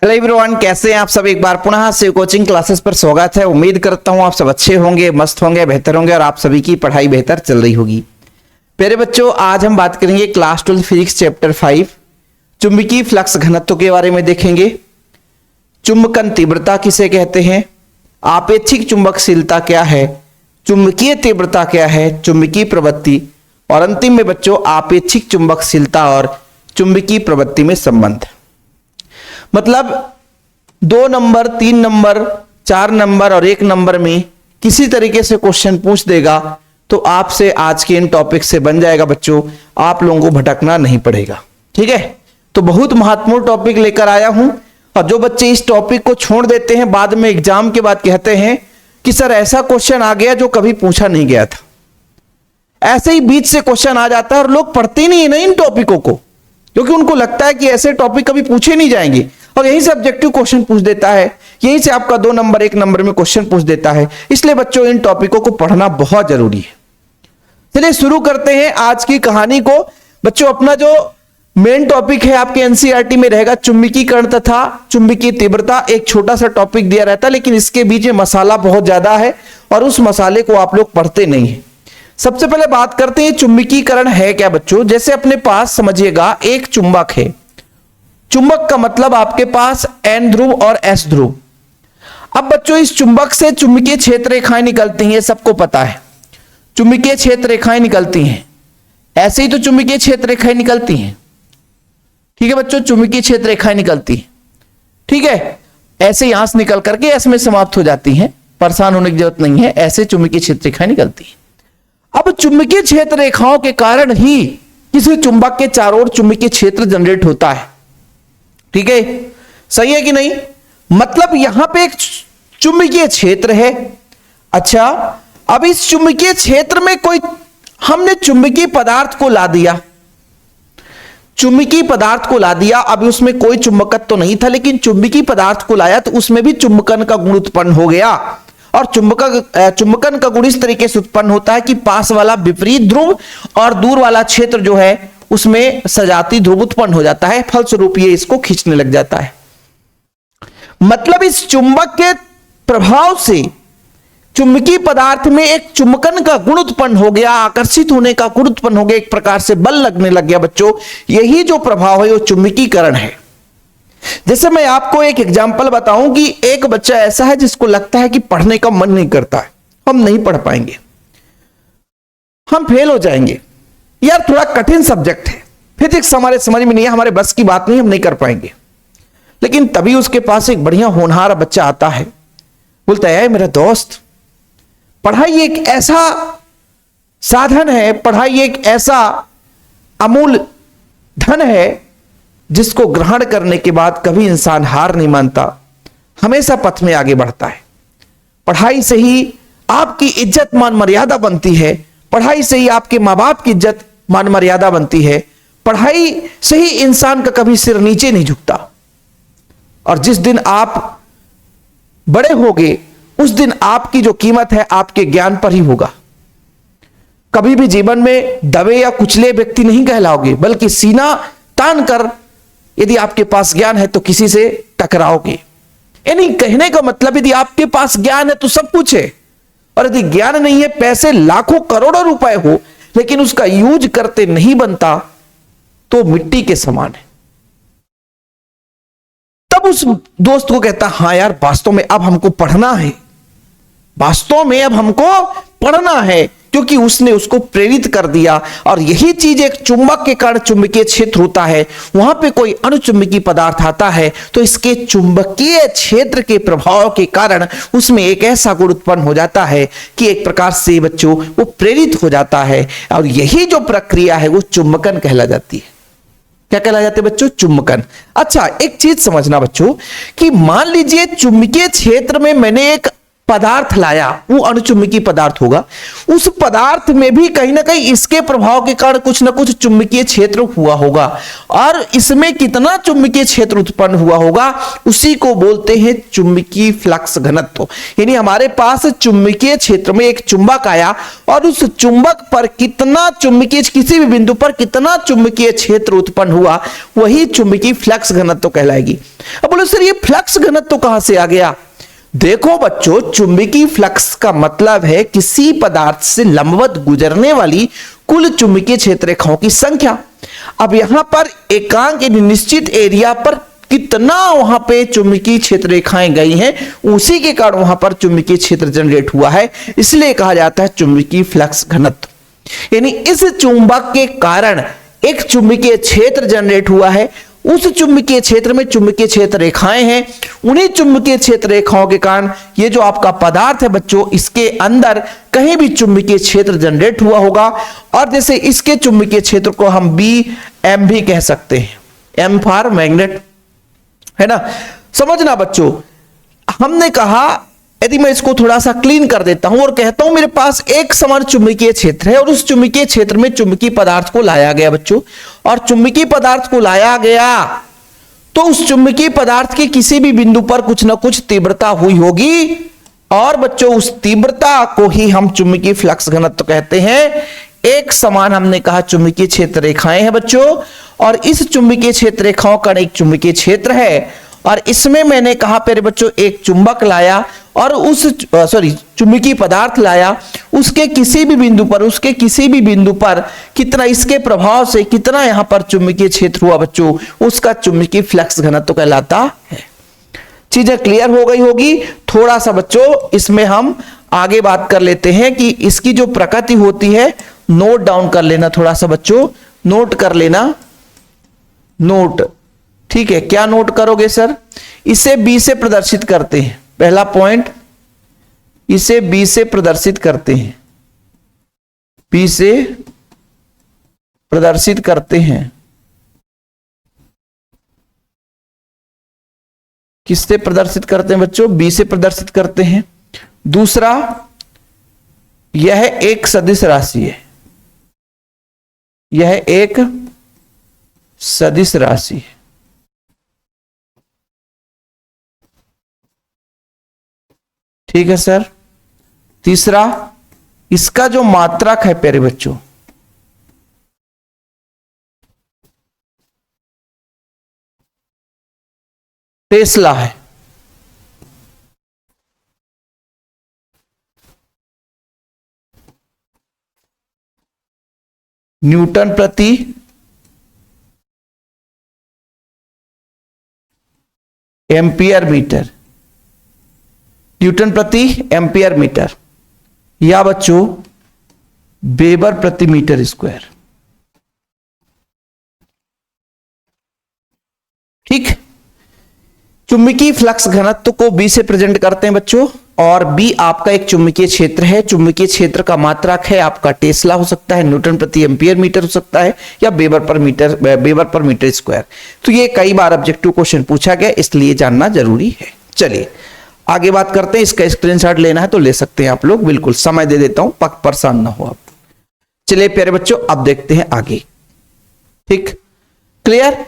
Hello everyone, कैसे हैं आप सब। एक बार पुनः से कोचिंग क्लासेस पर स्वागत है। उम्मीद करता हूं आप सब अच्छे होंगे, मस्त होंगे, बेहतर होंगे और आप सभी की पढ़ाई बेहतर चल रही होगी। प्यारे बच्चों, आज हम बात करेंगे क्लास 12 फिजिक्स चैप्टर 5 चुंबकीय फ्लक्स घनत्व के बारे में देखेंगे। चुंबकन तीव्रता किसे कहते हैं, आपेक्षिक चुंबकशीलता क्या है, चुंबकीय तीव्रता क्या है, चुंबकीय प्रवृत्ति और अंतिम में बच्चों आपेक्षिक चुंबकशीलता और चुंबकीय प्रवृत्ति में संबंध। मतलब 2 नंबर, 3 नंबर, 4 नंबर और 1 नंबर में किसी तरीके से क्वेश्चन पूछ देगा तो आपसे आज के इन टॉपिक से बन जाएगा बच्चों, आप लोगों को भटकना नहीं पड़ेगा। ठीक है, तो बहुत महत्वपूर्ण टॉपिक लेकर आया हूं। और जो बच्चे इस टॉपिक को छोड़ देते हैं, बाद में एग्जाम के बाद कहते हैं कि सर ऐसा क्वेश्चन आ गया जो कभी पूछा नहीं गया था। ऐसे ही बीच से क्वेश्चन आ जाता है और लोग पढ़ते नहीं है ना इन टॉपिकों को, क्योंकि उनको लगता है कि ऐसे टॉपिक कभी पूछे नहीं जाएंगे और यहीं से ऑब्जेक्टिव क्वेश्चन पूछ देता है, यहीं से आपका 2 नंबर 1 नंबर में क्वेश्चन पूछ देता है। इसलिए बच्चों इन टॉपिकों को पढ़ना बहुत जरूरी है। चलिए शुरू करते हैं आज की कहानी को। बच्चों, अपना जो मेन टॉपिक है आपके एनसीईआरटी में रहेगा चुंबकीकरण तथा चुंबकीय तीव्रता। एक छोटा सा टॉपिक दिया रहता है, लेकिन इसके बीच में मसाला बहुत ज्यादा है और उस मसाले को आप लोग पढ़ते नहीं है। सबसे पहले बात करते हैं चुंबकीकरण है क्या बच्चों। जैसे अपने पास समझिएगा एक चुंबक है। चुंबक का मतलब आपके पास N ध्रुव और S ध्रुव। अब बच्चों इस चुंबक से चुंबकीय क्षेत्र रेखाएं निकलती हैं, सबको पता है चुंबकीय क्षेत्र रेखाएं निकलती हैं। ऐसे ही तो चुंबकीय क्षेत्र रेखाएं निकलती हैं। ठीक है बच्चों, चुंबकीय क्षेत्र रेखाएं निकलती हैं। ठीक है, ऐसे यहां से निकल करके S में समाप्त हो जाती हैं, परेशान होने की जरूरत नहीं है। ऐसे चुंबकीय क्षेत्र रेखाएं निकलती हैं। अब चुंबकीय क्षेत्र रेखाओं के कारण ही किसी चुंबक के चारों ओर चुंबकीय क्षेत्र जनरेट होता है। ठीक है, सही है कि नहीं। मतलब यहां पे एक चुंबकीय क्षेत्र है। अच्छा, अब इस चुंबकीय क्षेत्र में कोई हमने चुंबकीय पदार्थ को ला दिया, चुंबकीय पदार्थ को ला दिया। अब उसमें कोई चुंबकत्व तो नहीं था, लेकिन चुंबकीय पदार्थ को लाया तो उसमें भी चुंबकन का गुण उत्पन्न हो गया। और चुंबकन का गुण इस तरीके से उत्पन्न होता है कि पास वाला विपरीत ध्रुव और दूर वाला क्षेत्र जो है उसमें सजाती ध्रुव उत्पन्न हो जाता है। फलस्वरूप ये इसको खींचने लग जाता है। मतलब इस चुंबक के प्रभाव से चुंबकीय पदार्थ में एक चुंबकन का गुण उत्पन्न हो गया, आकर्षित होने का गुण उत्पन्न हो गया, एक प्रकार से बल लगने लग गया बच्चों। यही जो प्रभाव है वो चुंबकीकरण है। जैसे मैं आपको एक एग्जांपल बताऊं कि एक बच्चा ऐसा है जिसको लगता है कि पढ़ने का मन नहीं करता है, हम नहीं पढ़ पाएंगे, हम फेल हो जाएंगे, यार थोड़ा कठिन सब्जेक्ट है, फिजिक्स हमारे समझ में नहीं है, हमारे बस की बात नहीं, हम नहीं कर पाएंगे। लेकिन तभी उसके पास एक बढ़िया होनहार बच्चा आता है, बोलता है मेरा दोस्त, पढ़ाई एक ऐसा साधन है, पढ़ाई एक ऐसा अमूल्य धन है जिसको ग्रहण करने के बाद कभी इंसान हार नहीं मानता, हमेशा पथ में आगे बढ़ता है। पढ़ाई से ही आपकी इज्जत मान मर्यादा बनती है, पढ़ाई से ही आपके मां बाप की इज्जत मान मर्यादा बनती है, पढ़ाई से ही इंसान का कभी सिर नीचे नहीं झुकता। और जिस दिन आप बड़े होगे उस दिन आपकी जो कीमत है आपके ज्ञान पर ही होगा। कभी भी जीवन में दबे या कुचले व्यक्ति नहीं कहलाओगे, बल्कि सीना तान कर यदि आपके पास ज्ञान है तो किसी से टकराओगे। यानी कहने का मतलब यदि आपके पास ज्ञान है तो सब कुछ है, और यदि ज्ञान नहीं है, पैसे लाखों करोड़ों रुपए हो लेकिन उसका यूज करते नहीं बनता तो मिट्टी के समान है। तब उस दोस्त को कहता हाँ यार, वास्तव में अब हमको पढ़ना है, वास्तव में अब हमको पढ़ना है, क्योंकि उसने उसको प्रेरित कर दिया। और यही चीज एक चुंबक के कारण चुंबकीय क्षेत्र होता है। वहां पे कोई अणुचुंबकीय पदार्थ आता है तो इसके चुंबकीय क्षेत्र के प्रभाव के कारण उसमें एक ऐसा गुण उत्पन्न हो जाता है कि एक प्रकार से बच्चों वो प्रेरित हो जाता है। और यही जो प्रक्रिया है वो चुंबकन कहला जाती है। क्या कहला जाते हैं बच्चों? चुंबकन। अच्छा, एक चीज समझना बच्चों कि मान लीजिए चुंबकीय क्षेत्र में मैंने एक पदार्थ लाया, वो अणुचुंबकीय पदार्थ होगा, उस पदार्थ में भी कहीं ना कहीं इसके प्रभाव के कारण कुछ ना कुछ चुंबकीय क्षेत्र हुआ होगा, और इसमें कितना चुंबकीय क्षेत्र उत्पन्न हुआ होगा उसी को बोलते हैं चुंबकीय फ्लक्स घनत्व। यानी हमारे पास चुंबकीय क्षेत्र में एक चुंबक आया और उस चुंबक पर कितना चुंबकीय, किसी भी बिंदु पर कितना चुंबकीय क्षेत्र उत्पन्न हुआ, वही चुंबकीय फ्लक्स घनत्व कहलाएगी। अब बोलो सर ये फ्लक्स घनत्व कहां से आ गया? देखो बच्चों, चुंबकीय फ्लक्स का मतलब है किसी पदार्थ से लंबवत गुजरने वाली कुल चुंबकीय क्षेत्र रेखाओं की संख्या। अब यहां पर एकांक निश्चित एरिया पर कितना वहां पे चुंबकीय क्षेत्र रेखाएं गई हैं, उसी के कारण वहां पर चुंबकीय क्षेत्र जनरेट हुआ है, इसलिए कहा जाता है चुंबकीय फ्लक्स घनत्व। यानी इस चुंबक के कारण एक चुंबकीय क्षेत्र जनरेट हुआ है, उस चुंबकीय क्षेत्र में चुंबकीय क्षेत्र रेखाएं हैं, उन्हीं चुंबकीय क्षेत्र रेखाओं के कारण ये जो आपका पदार्थ है बच्चों, इसके अंदर कहीं भी चुंबकीय क्षेत्र जनरेट हुआ होगा। और जैसे इसके चुंबकीय क्षेत्र को हम बी एम भी कह सकते हैं, एम फॉर मैग्नेट, है ना। समझना बच्चों, हमने कहा यदि मैं इसको थोड़ा सा क्लीन कर देता हूं और कहता हूं मेरे पास एक समान चुंबकीय क्षेत्र है और उस चुंबकीय क्षेत्र में चुंबकीय पदार्थ को लाया गया बच्चों, और चुंबकीय पदार्थ को लाया गया तो उस चुंबकीय पदार्थ के किसी भी बिंदु पर कुछ ना कुछ तीव्रता हुई होगी, और बच्चों उस तीव्रता को ही हम चुंबकीय फ्लक्स घनत्व कहते हैं। एक समान हमने कहा चुंबकीय क्षेत्र रेखाएं हैं बच्चों, और इस चुंबकीय क्षेत्र रेखाओं का एक चुंबकीय क्षेत्र है, और इसमें मैंने कहा प्यारे बच्चों एक चुंबक लाया और उस चुंबकीय पदार्थ लाया, उसके किसी भी बिंदु पर कितना इसके प्रभाव से कितना यहां पर चुंबकीय क्षेत्र हुआ बच्चों, उसका चुंबकीय फ्लक्स घनत्व कहलाता है। चीजें क्लियर हो गई होगी। थोड़ा सा बच्चों इसमें हम आगे बात कर लेते हैं कि इसकी जो प्रकृति होती है, नोट डाउन कर लेना, थोड़ा सा बच्चों नोट कर लेना, नोट, ठीक है। क्या नोट करोगे सर? इसे बी से प्रदर्शित करते हैं, पहला पॉइंट, इसे बी से प्रदर्शित करते हैं, बी से प्रदर्शित करते हैं। किससे प्रदर्शित करते हैं बच्चों? बी से प्रदर्शित करते हैं। दूसरा, यह एक सदिश राशि है, यह एक सदिश राशि है, ठीक है सर। तीसरा, इसका जो मात्रक है प्यारे बच्चों, टेस्ला है। न्यूटन प्रति एम्पियर मीटर, न्यूटन प्रति एम्पियर मीटर, या बच्चों वेबर प्रति मीटर स्क्वायर, ठीक। चुंबकीय फ्लक्स घनत्व को बी से प्रेजेंट करते हैं बच्चों, और बी आपका एक चुंबकीय क्षेत्र है, चुंबकीय क्षेत्र का मात्रक है आपका टेस्ला हो सकता है, न्यूटन प्रति एम्पियर मीटर हो सकता है, या वेबर पर मीटर स्क्वायर। तो ये कई बार ऑब्जेक्टिव क्वेश्चन पूछा गया, इसलिए जानना जरूरी है। चलिए आगे बात करते हैं। इसका स्क्रीनशॉट लेना है तो ले सकते हैं आप लोग, बिल्कुल समय दे देता हूं, परेशान ना हो आप। चलिए प्यारे बच्चों अब देखते हैं आगे, ठीक, क्लियर।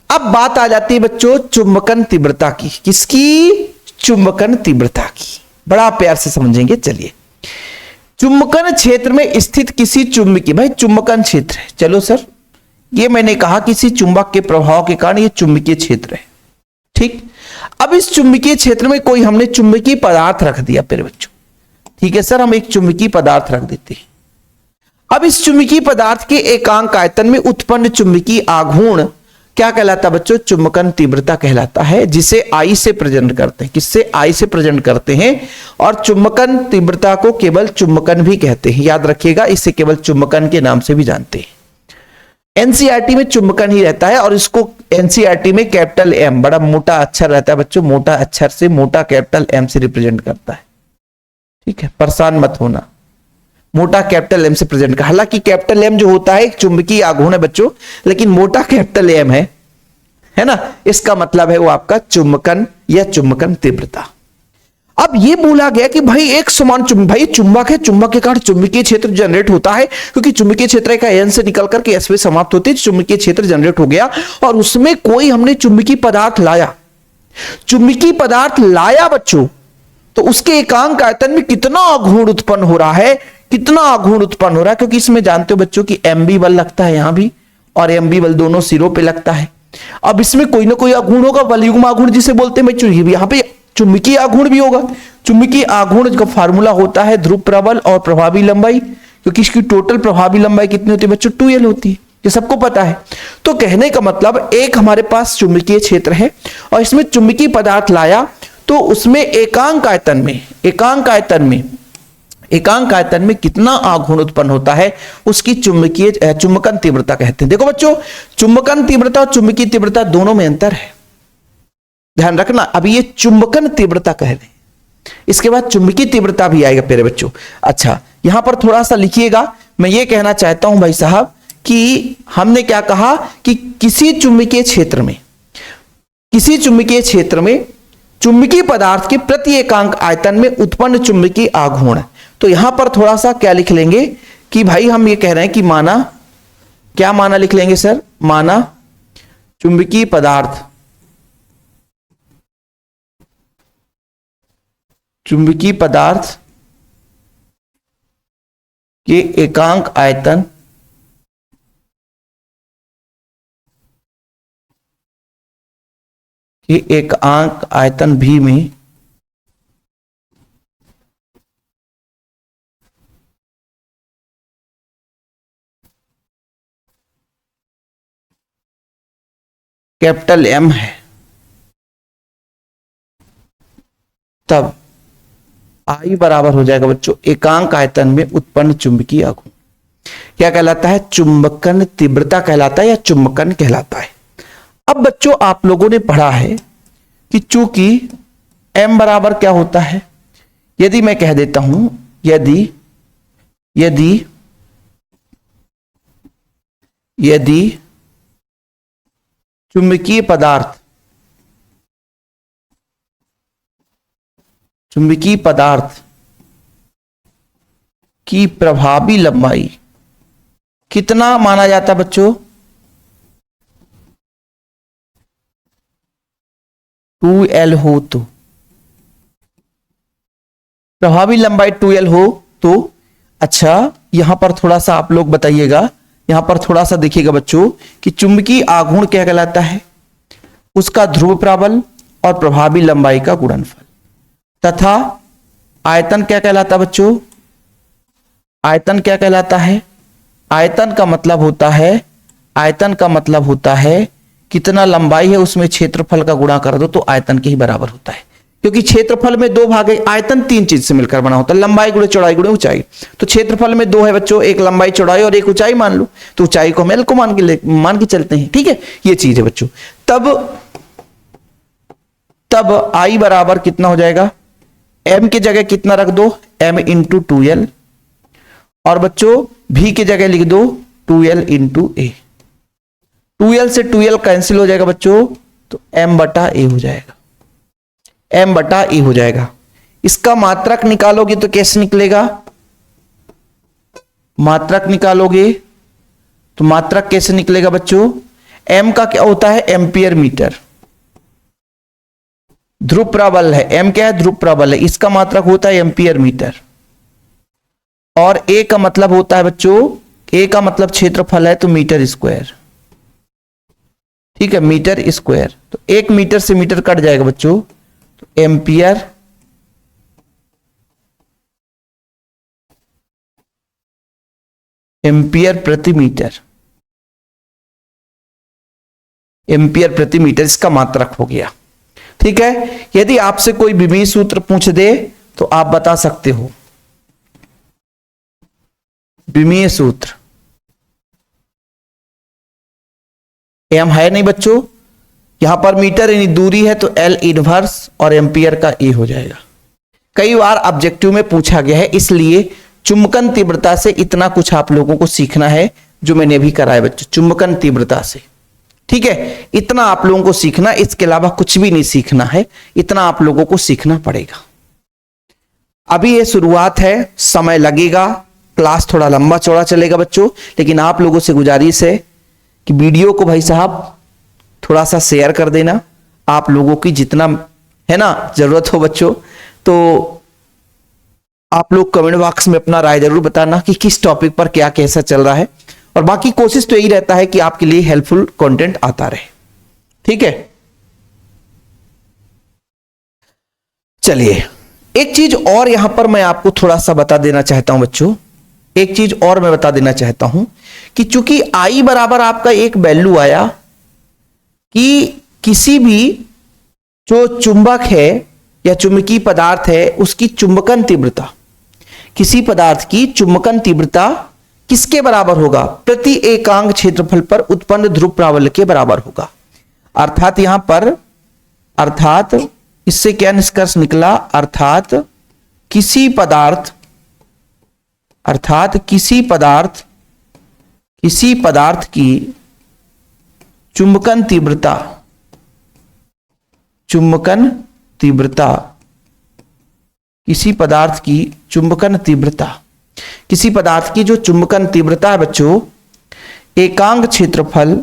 अब बात आ जाती है बच्चों चुंबकन तीव्रता की। किसकी? चुंबकन तीव्रता की। बड़ा प्यार से समझेंगे। चलिए, चुंबकन क्षेत्र में स्थित किसी चुंबकीय, भाई चुंबकन क्षेत्र है, चलो सर ये मैंने कहा किसी चुंबक के प्रभाव के कारण ये चुंबकीय क्षेत्र है, ठीक। अब इस चुंबकीय क्षेत्र में कोई हमने चुंबकीय पदार्थ रख दिया प्यारे बच्चों, ठीक है सर, हम एक चुंबकीय पदार्थ रख देते हैं। अब इस चुंबकीय पदार्थ के एकांक आयतन में उत्पन्न चुंबकीय आघूर्ण क्या कहलाता है बच्चों? चुंबकन तीव्रता कहलाता है, जिसे आई से प्रेजेंट करते हैं। किससे? आई से प्रेजेंट करते हैं। और चुंबकन तीव्रता को केवल चुंबकन भी कहते हैं, याद रखिएगा, इसे केवल चुंबकन के नाम से भी जानते हैं। एनसीईआरटी में चुंबकन ही रहता है, और इसको एनसीईआरटी में कैपिटल एम, बड़ा मोटा अक्षर रहता है बच्चों, मोटा अक्षर से मोटा कैपिटल एम से रिप्रेजेंट करता है, ठीक है, परेशान मत होना, मोटा कैपिटल एम से प्रेजेंट कर। हालांकि कैपिटल एम जो होता है एक चुंबकीय आघूर्ण है बच्चों, लेकिन मोटा कैपिटल एम है ना, इसका मतलब है वो आपका चुंबकन या चुंबकन तीव्रता। अब ये बोला गया कि भाई एक समान भाई चुंबक है, चुंबक के कारण चुंबकीय क्षेत्र जनरेट होता है, क्योंकि चुंबकीय क्षेत्र का एन से निकल करके एस में समाप्त होती है, चुंबकीय क्षेत्र जनरेट हो गया। और उसमें कोई हमने चुंबकीय पदार्थ लाया, चुंबकीय पदार्थ लाया बच्चों, तो उसके एकांक आयतन में कितना आघूर्ण उत्पन्न हो रहा है, कितना आघूर्ण उत्पन्न हो रहा है, क्योंकि इसमें जानते हो बच्चों कि एमबी बल लगता है यहां भी, और एमबी बल दोनों सिरों पे लगता है। अब इसमें कोई ना कोई आघूर्ण होगा, बलयुग्म आघूर्ण जिसे बोलते हैं बच्चों, यहां पे चुंबकीय आघूर्ण भी होगा। चुंबकीय आघूर्ण का फार्मूला होता है ध्रुव प्रबल और प्रभावी लंबाई, क्योंकि इसकी टोटल प्रभावी लंबाई कितनी होती है बच्चों, 2L होती है, ये सबको पता है। तो कहने का मतलब एक हमारे पास चुंबकीय क्षेत्र है और इसमें चुंबकीय पदार्थ लाया, तो उसमें एकांक आयतन में कितना आघूर्ण उत्पन्न होता है, उसकी चुंबकन तीव्रता कहते हैं। देखो बच्चों, चुंबकन तीव्रता और चुंबकीय तीव्रता दोनों में अंतर है, ध्यान रखना। अभी ये चुंबकन तीव्रता कह रहे हैं, इसके बाद चुंबकीय तीव्रता भी आएगा प्यारे बच्चों। अच्छा, यहां पर थोड़ा सा लिखिएगा, मैं ये कहना चाहता हूं भाई साहब कि हमने क्या कहा कि किसी चुंबकीय क्षेत्र में चुंबकीय पदार्थ के प्रति एकांक आयतन में उत्पन्न चुंबकीय आघूर्ण। तो यहां पर थोड़ा सा क्या लिख लेंगे कि भाई हम ये कह रहे हैं कि माना, क्या माना लिख लेंगे सर, माना चुंबकीय पदार्थ के एकांक आयतन भी में कैपिटल M है, तब I बराबर हो जाएगा बच्चों एकांक आयतन में उत्पन्न चुंबकीय आघूर्ण। क्या कहलाता है, चुंबकन तीव्रता कहलाता है या चुंबकन कहलाता है। अब बच्चों आप लोगों ने पढ़ा है कि चूंकि M बराबर क्या होता है, यदि मैं कह देता हूं यदि चुंबकीय पदार्थ की प्रभावी लंबाई कितना माना जाता है बच्चों, 2L हो, तो प्रभावी लंबाई 2L हो तो अच्छा, यहां पर थोड़ा सा आप लोग बताइएगा, यहां पर थोड़ा सा देखिएगा बच्चों कि चुंबकीय आघूर्ण क्या कहलाता है, उसका ध्रुव प्रबल और प्रभावी लंबाई का गुणनफल, तथा आयतन क्या कहलाता बच्चों, आयतन क्या कहलाता है, आयतन का मतलब होता है कितना लंबाई है उसमें क्षेत्रफल का गुणा कर दो तो आयतन के ही बराबर होता है, क्योंकि क्षेत्रफल में दो भाग है, आयतन तीन चीज से मिलकर बना होता है, लंबाई गुणे चौड़ाई गुणे ऊंचाई। तो क्षेत्रफल में दो है बच्चों, एक लंबाई चौड़ाई और एक ऊंचाई मान लो, तो ऊंचाई को हम L को मान के चलते हैं, ठीक है, ये चीज है बच्चों। तब I बराबर कितना हो जाएगा, M की जगह कितना रख दो, M इंटू 2L, और बच्चों V की जगह लिख दो 2L इंटू A। 2L से 2L कैंसिल हो जाएगा बच्चों, तो M बटा A हो जाएगा, M बटा E हो जाएगा। इसका मात्रक निकालोगे तो कैसे निकलेगा, मात्रक निकालोगे तो मात्रक कैसे निकलेगा बच्चों, M का क्या होता है, एम्पियर मीटर, ध्रुव प्रबल है, M क्या है, ध्रुव प्रबल है, इसका मात्रक होता है एम्पियर मीटर, और A का मतलब होता है बच्चों, A का मतलब क्षेत्रफल है तो मीटर स्क्वायर, ठीक है, मीटर स्क्वायर। तो 1 मीटर से मीटर कट जाएगा बच्चों, तो एम्पियर प्रति मीटर, इसका मात्रक हो गया, ठीक है। यदि आपसे कोई विमीय सूत्र पूछ दे तो आप बता सकते हो, विमीय सूत्र M है नहीं बच्चों, यहां पर मीटर यानी दूरी है तो L इनवर्स और एम्पियर का A हो जाएगा। कई बार ऑब्जेक्टिव में पूछा गया है, इसलिए चुंबकन तीव्रता से इतना कुछ आप लोगों को सीखना है जो मैंने भी कराया बच्चों, चुंबकन तीव्रता से, ठीक है, इतना आप लोगों को सीखना, इसके अलावा कुछ भी नहीं सीखना है, इतना आप लोगों को सीखना पड़ेगा। अभी ये शुरुआत है, समय लगेगा, क्लास थोड़ा लंबा चौड़ा चलेगा बच्चों, लेकिन आप लोगों से गुजारिश है कि वीडियो को भाई साहब थोड़ा सा शेयर कर देना। आप लोगों की जितना है ना जरूरत हो बच्चों, तो आप लोग कमेंट बॉक्स में अपना राय जरूर बताना कि किस टॉपिक पर क्या कैसा चल रहा है, और बाकी कोशिश तो यही रहता है कि आपके लिए हेल्पफुल कंटेंट आता रहे। ठीक है, चलिए एक चीज और यहां पर मैं आपको थोड़ा सा बता देना चाहता हूं बच्चों, एक चीज और मैं बता देना चाहता हूं कि चूंकि आई बराबर आपका एक वैल्यू आया कि किसी भी जो चुंबक है या चुंबकीय पदार्थ है उसकी चुंबकन तीव्रता, किसी पदार्थ की चुंबकन तीव्रता किसके बराबर होगा? प्रति एकांक क्षेत्रफल पर उत्पन्न ध्रुव प्राबल्य के बराबर होगा। अर्थात यहां पर इससे क्या निष्कर्ष निकला? अर्थात किसी पदार्थ की चुंबकन तीव्रता किसी पदार्थ की जो चुंबकन तीव्रता है बच्चों, एकांक क्षेत्रफल,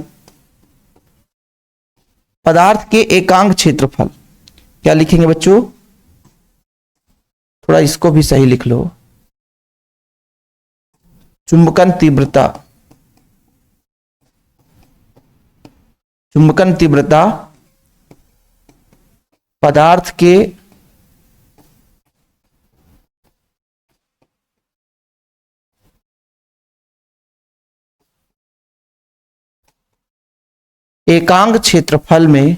पदार्थ के एकांक क्षेत्रफल, क्या लिखेंगे बच्चों? थोड़ा इसको भी सही लिख लो। चुंबकन तीव्रता पदार्थ के एकांक क्षेत्रफल में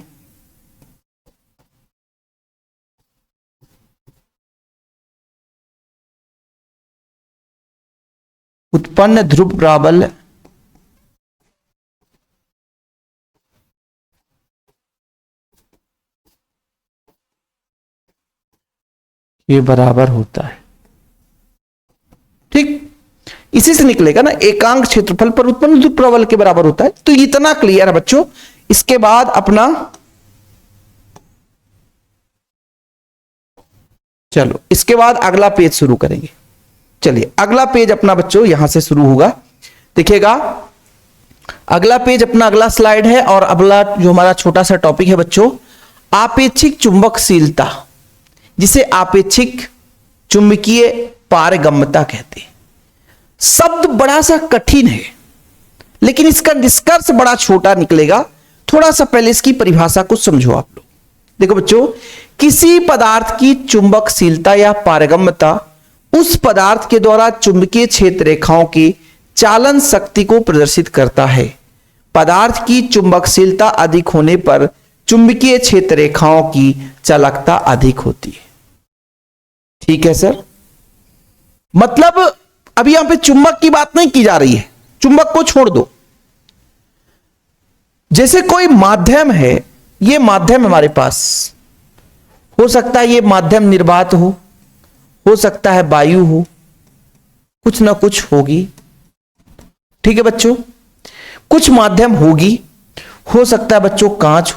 उत्पन्न ध्रुव प्राबल्य ये बराबर होता है। ठीक, इसी से निकलेगा ना, एकांक क्षेत्रफल पर उत्पन्न ध्रुव प्राबल्य के बराबर होता है। तो इतना क्लियर है बच्चों। इसके बाद अपना चलो इसके बाद अगला पेज शुरू करेंगे। चलिए अगला पेज अपना बच्चों यहां से शुरू होगा। देखिएगा अगला पेज अपना अगला स्लाइड है, और अगला जो हमारा छोटा सा टॉपिक है बच्चों, आपेक्षिक चुंबकशीलता, जिसे आपेक्षिक चुंबकीय पारगम्यता कहते हैं। शब्द बड़ा सा कठिन है, लेकिन इसका निष्कर्ष बड़ा छोटा निकलेगा। थोड़ा सा पहले इसकी परिभाषा को समझो आप लोग। देखो बच्चों, किसी पदार्थ की चुंबकशीलता या पारगम्यता उस पदार्थ के द्वारा चुंबकीय क्षेत्र रेखाओं की चालन शक्ति को प्रदर्शित करता है। पदार्थ की चुंबकशीलता अधिक होने पर चुंबकीय क्षेत्र रेखाओं की चालकता अधिक होती है। ठीक है सर, मतलब अभी यहां पे चुंबक की बात नहीं की जा रही है, चुंबक को छोड़ दो। जैसे कोई माध्यम है, ये माध्यम हमारे पास हो सकता है, ये माध्यम निर्वात हो सकता है वायु हो, कुछ ना कुछ होगी। ठीक है बच्चों, कुछ माध्यम होगी, हो सकता है बच्चों कांच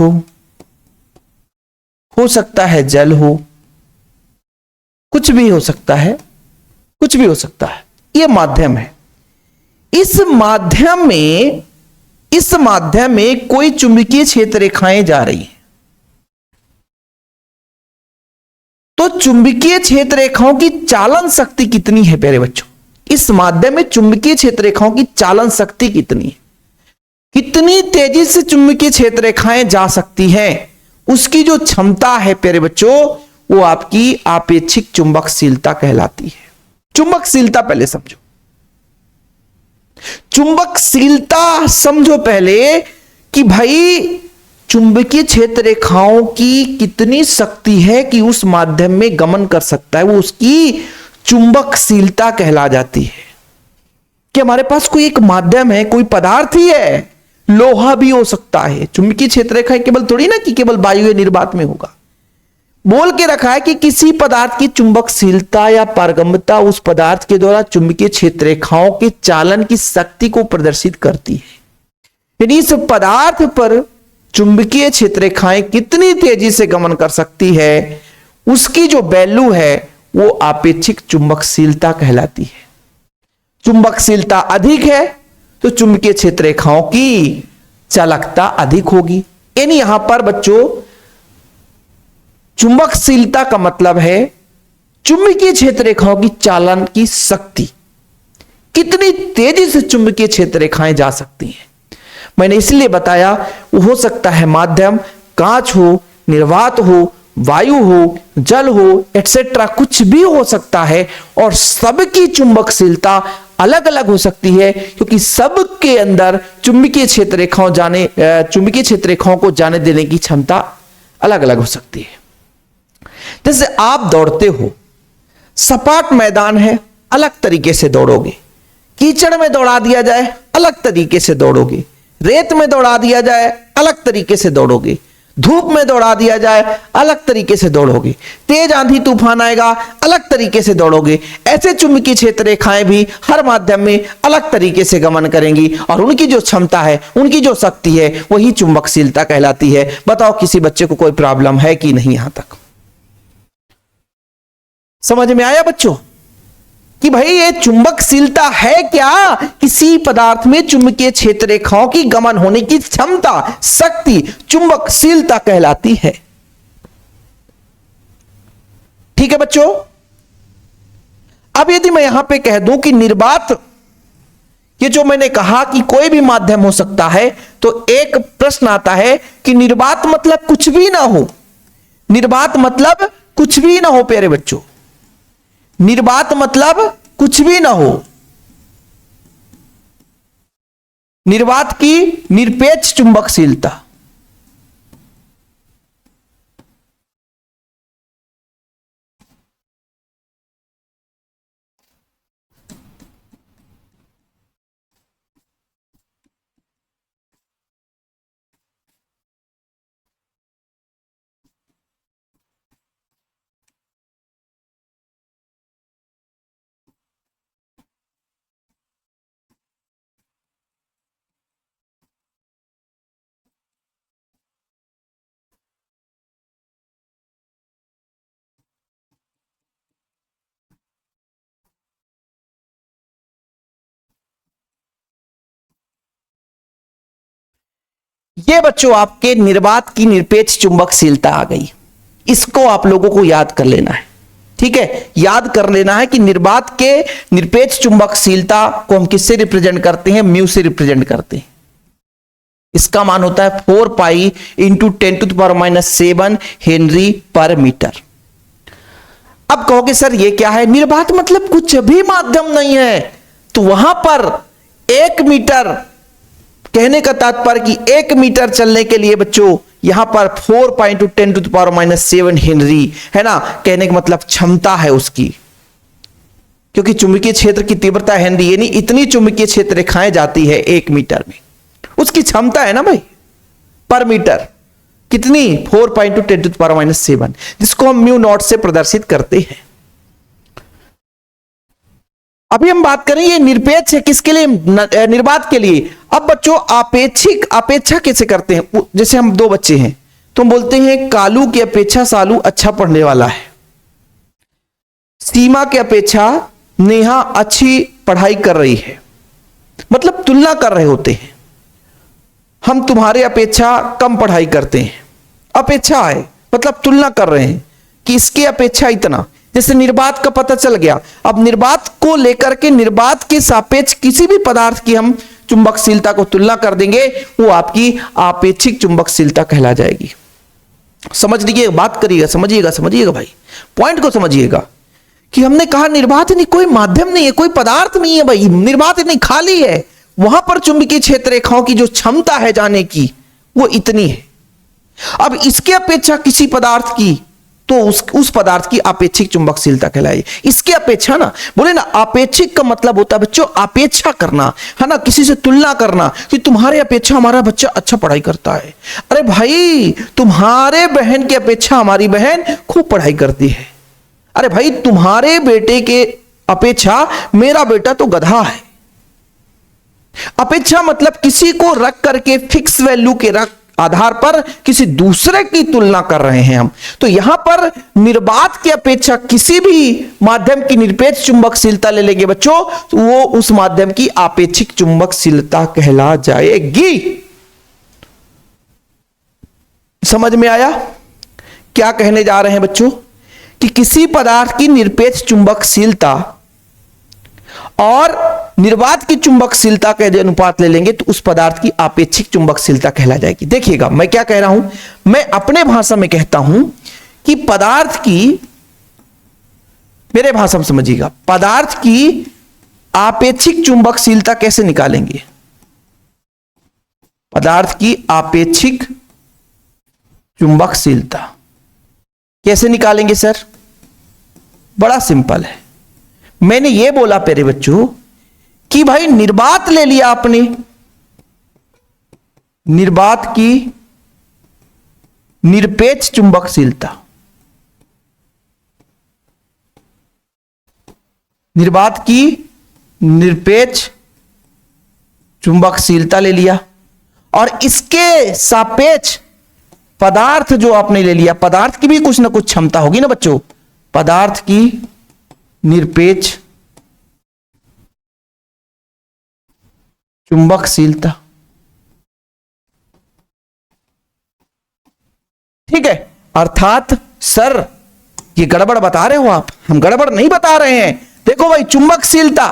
हो सकता है जल हो, कुछ भी हो सकता है, कुछ भी हो सकता है। यह माध्यम है। इस माध्यम में कोई चुंबकीय क्षेत्र रेखाएं जा रही हैं, तो चुंबकीय क्षेत्र रेखाओं की चालन शक्ति कितनी है प्यारे बच्चों? इस माध्यम में चुंबकीय क्षेत्र रेखाओं की चालन शक्ति कितनी है, कितनी तेजी से चुंबकीय क्षेत्र रेखाएं जा सकती हैं, उसकी जो क्षमता है प्यारे बच्चों, वो आपकी आपेक्षिक चुंबकशीलता कहलाती है। चुंबकशीलता पहले समझो, चुंबकशीलता समझो पहले कि भाई चुंबकीय क्षेत्र रेखाओं की कितनी शक्ति है कि उस माध्यम में गमन कर सकता है, वो उसकी चुंबकशीलता कहला जाती है। कि हमारे पास कोई एक माध्यम है, कोई पदार्थ ही है, लोहा भी हो सकता है। चुंबकीय क्षेत्र रेखा केवल थोड़ी ना कि केवल वायु या निर्वात में होगा। बोल के रखा है कि किसी पदार्थ की चुंबकशीलता या पारगम्यता उस पदार्थ के द्वारा चुंबकीय क्षेत्र रेखाओं के चालन की शक्ति को प्रदर्शित करती है। यानी इस पदार्थ पर चुंबकीय क्षेत्र रेखाएं कितनी तेजी से गमन कर सकती है, उसकी जो वैल्यू है वो आपेक्षिक चुंबकशीलता कहलाती है। चुंबकशीलता अधिक है तो चुंबकीय क्षेत्र रेखाओं की चालकता अधिक होगी। यानी यहां पर बच्चों चुंबकशीलता का मतलब है चुंबकीय क्षेत्र रेखाओं की चालन की शक्ति, कितनी तेजी से चुंबकीय क्षेत्र रेखाएं जा सकती हैं। मैंने इसलिए बताया, वो हो सकता है माध्यम कांच हो, निर्वात हो, वायु हो, जल हो, एटसेट्रा, कुछ भी हो सकता है और सबकी चुंबकशीलता अलग अलग हो सकती है, क्योंकि सबके अंदर चुंबकीय क्षेत्र रेखाओं को जाने देने की क्षमता अलग अलग हो सकती है। जैसे आप दौड़ते हो, सपाट मैदान है, अलग तरीके से दौड़ोगे। कीचड़ में दौड़ा दिया जाए, अलग तरीके से दौड़ोगे। रेत में दौड़ा दिया जाए, अलग तरीके से दौड़ोगे। धूप में दौड़ा दिया जाए, अलग तरीके से दौड़ोगे। तेज आंधी तूफान आएगा, अलग तरीके से दौड़ोगे। ऐसे चुंबकीय क्षेत्र रेखाएं भी हर माध्यम में अलग तरीके से गमन करेंगी और उनकी जो क्षमता है, उनकी जो शक्ति है, वही चुंबकशीलता कहलाती है। बताओ किसी बच्चे को कोई प्रॉब्लम है कि नहीं? यहां तक समझ में आया बच्चों कि भाई ये चुंबकशीलता है क्या? किसी पदार्थ में चुंबकीय क्षेत्र रेखाओं की गमन होने की क्षमता, शक्ति, चुंबकशीलता कहलाती है। ठीक है बच्चों। अब यदि मैं यहां पे कह दूं कि निर्वात, ये जो मैंने कहा कि कोई भी माध्यम हो सकता है, तो एक प्रश्न आता है कि निर्वात मतलब कुछ भी ना हो। निर्वात मतलब कुछ भी ना हो प्यारे बच्चों, निर्वात मतलब कुछ भी ना हो। निर्वात की निरपेक्ष चुंबकशीलता, ये बच्चों आपके निर्वात की निरपेक्ष चुंबकशीलता आ गई। इसको आप लोगों को याद कर लेना है। ठीक है, याद कर लेना है कि निर्वात के निरपेक्ष चुंबकशीलता को हम किससे रिप्रेजेंट करते हैं? म्यू से रिप्रेजेंट करते हैं। इसका मान होता है 4 पाई इंटू 10⁻⁷ हेनरी पर मीटर। अब कहोगे सर ये क्या है? निर्वात मतलब कुछ भी माध्यम नहीं है, तो वहां पर 1 मीटर, कहने का तात्पर्य कि 1 मीटर चलने के लिए बच्चों यहां पर 4 पाई इंटू 10⁻⁷ हेनरी है ना। कहने का मतलब क्षमता है उसकी, क्योंकि चुंबकीय क्षेत्र की तीव्रता हेनरी, यानी इतनी चुंबकीय क्षेत्र रेखाएं जाती है 1 मीटर में, उसकी क्षमता है ना भाई, पर मीटर कितनी? 4 पाई इंटू 10⁻⁷, जिसको हम म्यू नॉट से प्रदर्शित करते हैं। अभी हम बात करें ये निरपेक्ष है किसके लिए? निर्वात के लिए। अब बच्चों आपेक्षिक, अपेक्षा कैसे करते हैं? जैसे हम 2 बच्चे हैं तो हम बोलते हैं कालू की अपेक्षा सालू अच्छा पढ़ने वाला है, सीमा की अपेक्षा नेहा अच्छी पढ़ाई कर रही है, मतलब तुलना कर रहे होते हैं। हम तुम्हारे अपेक्षा कम पढ़ाई करते हैं, अपेक्षा है मतलब तुलना कर रहे हैं कि इसके अपेक्षा इतना। जैसे निर्वात का पता चल गया, अब निर्वात को लेकर के निर्वात के सापेक्ष किसी भी पदार्थ की हम चुंबकशीलता को तुलना कर देंगे, वो आपकी आपेक्षिक चुंबकशीलता कहला जाएगी। समझ लीजिए, बात करिएगा, समझिएगा भाई, पॉइंट को समझिएगा कि हमने कहा निर्वात नहीं, कोई माध्यम नहीं है, कोई पदार्थ नहीं है भाई, निर्वात नहीं, खाली है। वहां पर चुंबकीय क्षेत्र रेखाओं की जो क्षमता है जाने की, वो इतनी है। अब इसके अपेक्षा किसी पदार्थ की, तो उस पदार्थ की आपेक्षिक चुंबकशीलता कहलाई। इसके अपेक्षा ना, बोले ना, आपेक्षिक का मतलब होता है बच्चों अपेक्षा करना, है ना, किसी से तुलना करना कि तुम्हारे अपेक्षा हमारा बच्चा अच्छा पढ़ाई करता है। अरे भाई, तुम्हारे बहन की अपेक्षा हमारी बहन खूब पढ़ाई करती है। अरे भाई, तुम्हारे बेटे के अपेक्षा मेरा बेटा तो गधा है। अपेक्षा मतलब किसी को रख करके, फिक्स वैल्यू के रख आधार पर किसी दूसरे की तुलना कर रहे हैं हम। तो यहां पर निर्वात की अपेक्षा किसी भी माध्यम की निरपेक्ष चुंबकशीलता ले लेंगे बच्चों, तो वो उस माध्यम की आपेक्षिक चुंबकशीलता कहला जाएगी। समझ में आया क्या कहने जा रहे हैं बच्चों? कि किसी पदार्थ की निरपेक्ष चुंबकशीलता और निर्वात की चुंबकशीलता का यदि अनुपात ले लेंगे तो उस पदार्थ की आपेक्षिक चुंबकशीलता कहला जाएगी। देखिएगा मैं क्या कह रहा हूं, मैं अपने भाषा में कहता हूं कि पदार्थ की, मेरे भाषा में समझिएगा, पदार्थ की आपेक्षिक चुंबकशीलता कैसे निकालेंगे? पदार्थ की आपेक्षिक चुंबकशीलता कैसे निकालेंगे सर? बड़ा सिंपल है। मैंने ये बोला प्यारे बच्चों कि भाई निर्वात ले लिया आपने, निर्वात की निरपेक्ष चुंबकशीलता, निर्वात की निरपेक्ष चुंबकशीलता ले लिया और इसके सापेक्ष पदार्थ जो आपने ले लिया, पदार्थ की भी कुछ ना कुछ क्षमता होगी ना बच्चों, पदार्थ की निरपेक्ष चुंबकशीलता, ठीक है। अर्थात सर ये गड़बड़ बता रहे हो आप? हम गड़बड़ नहीं बता रहे हैं। देखो भाई, चुंबकशीलता,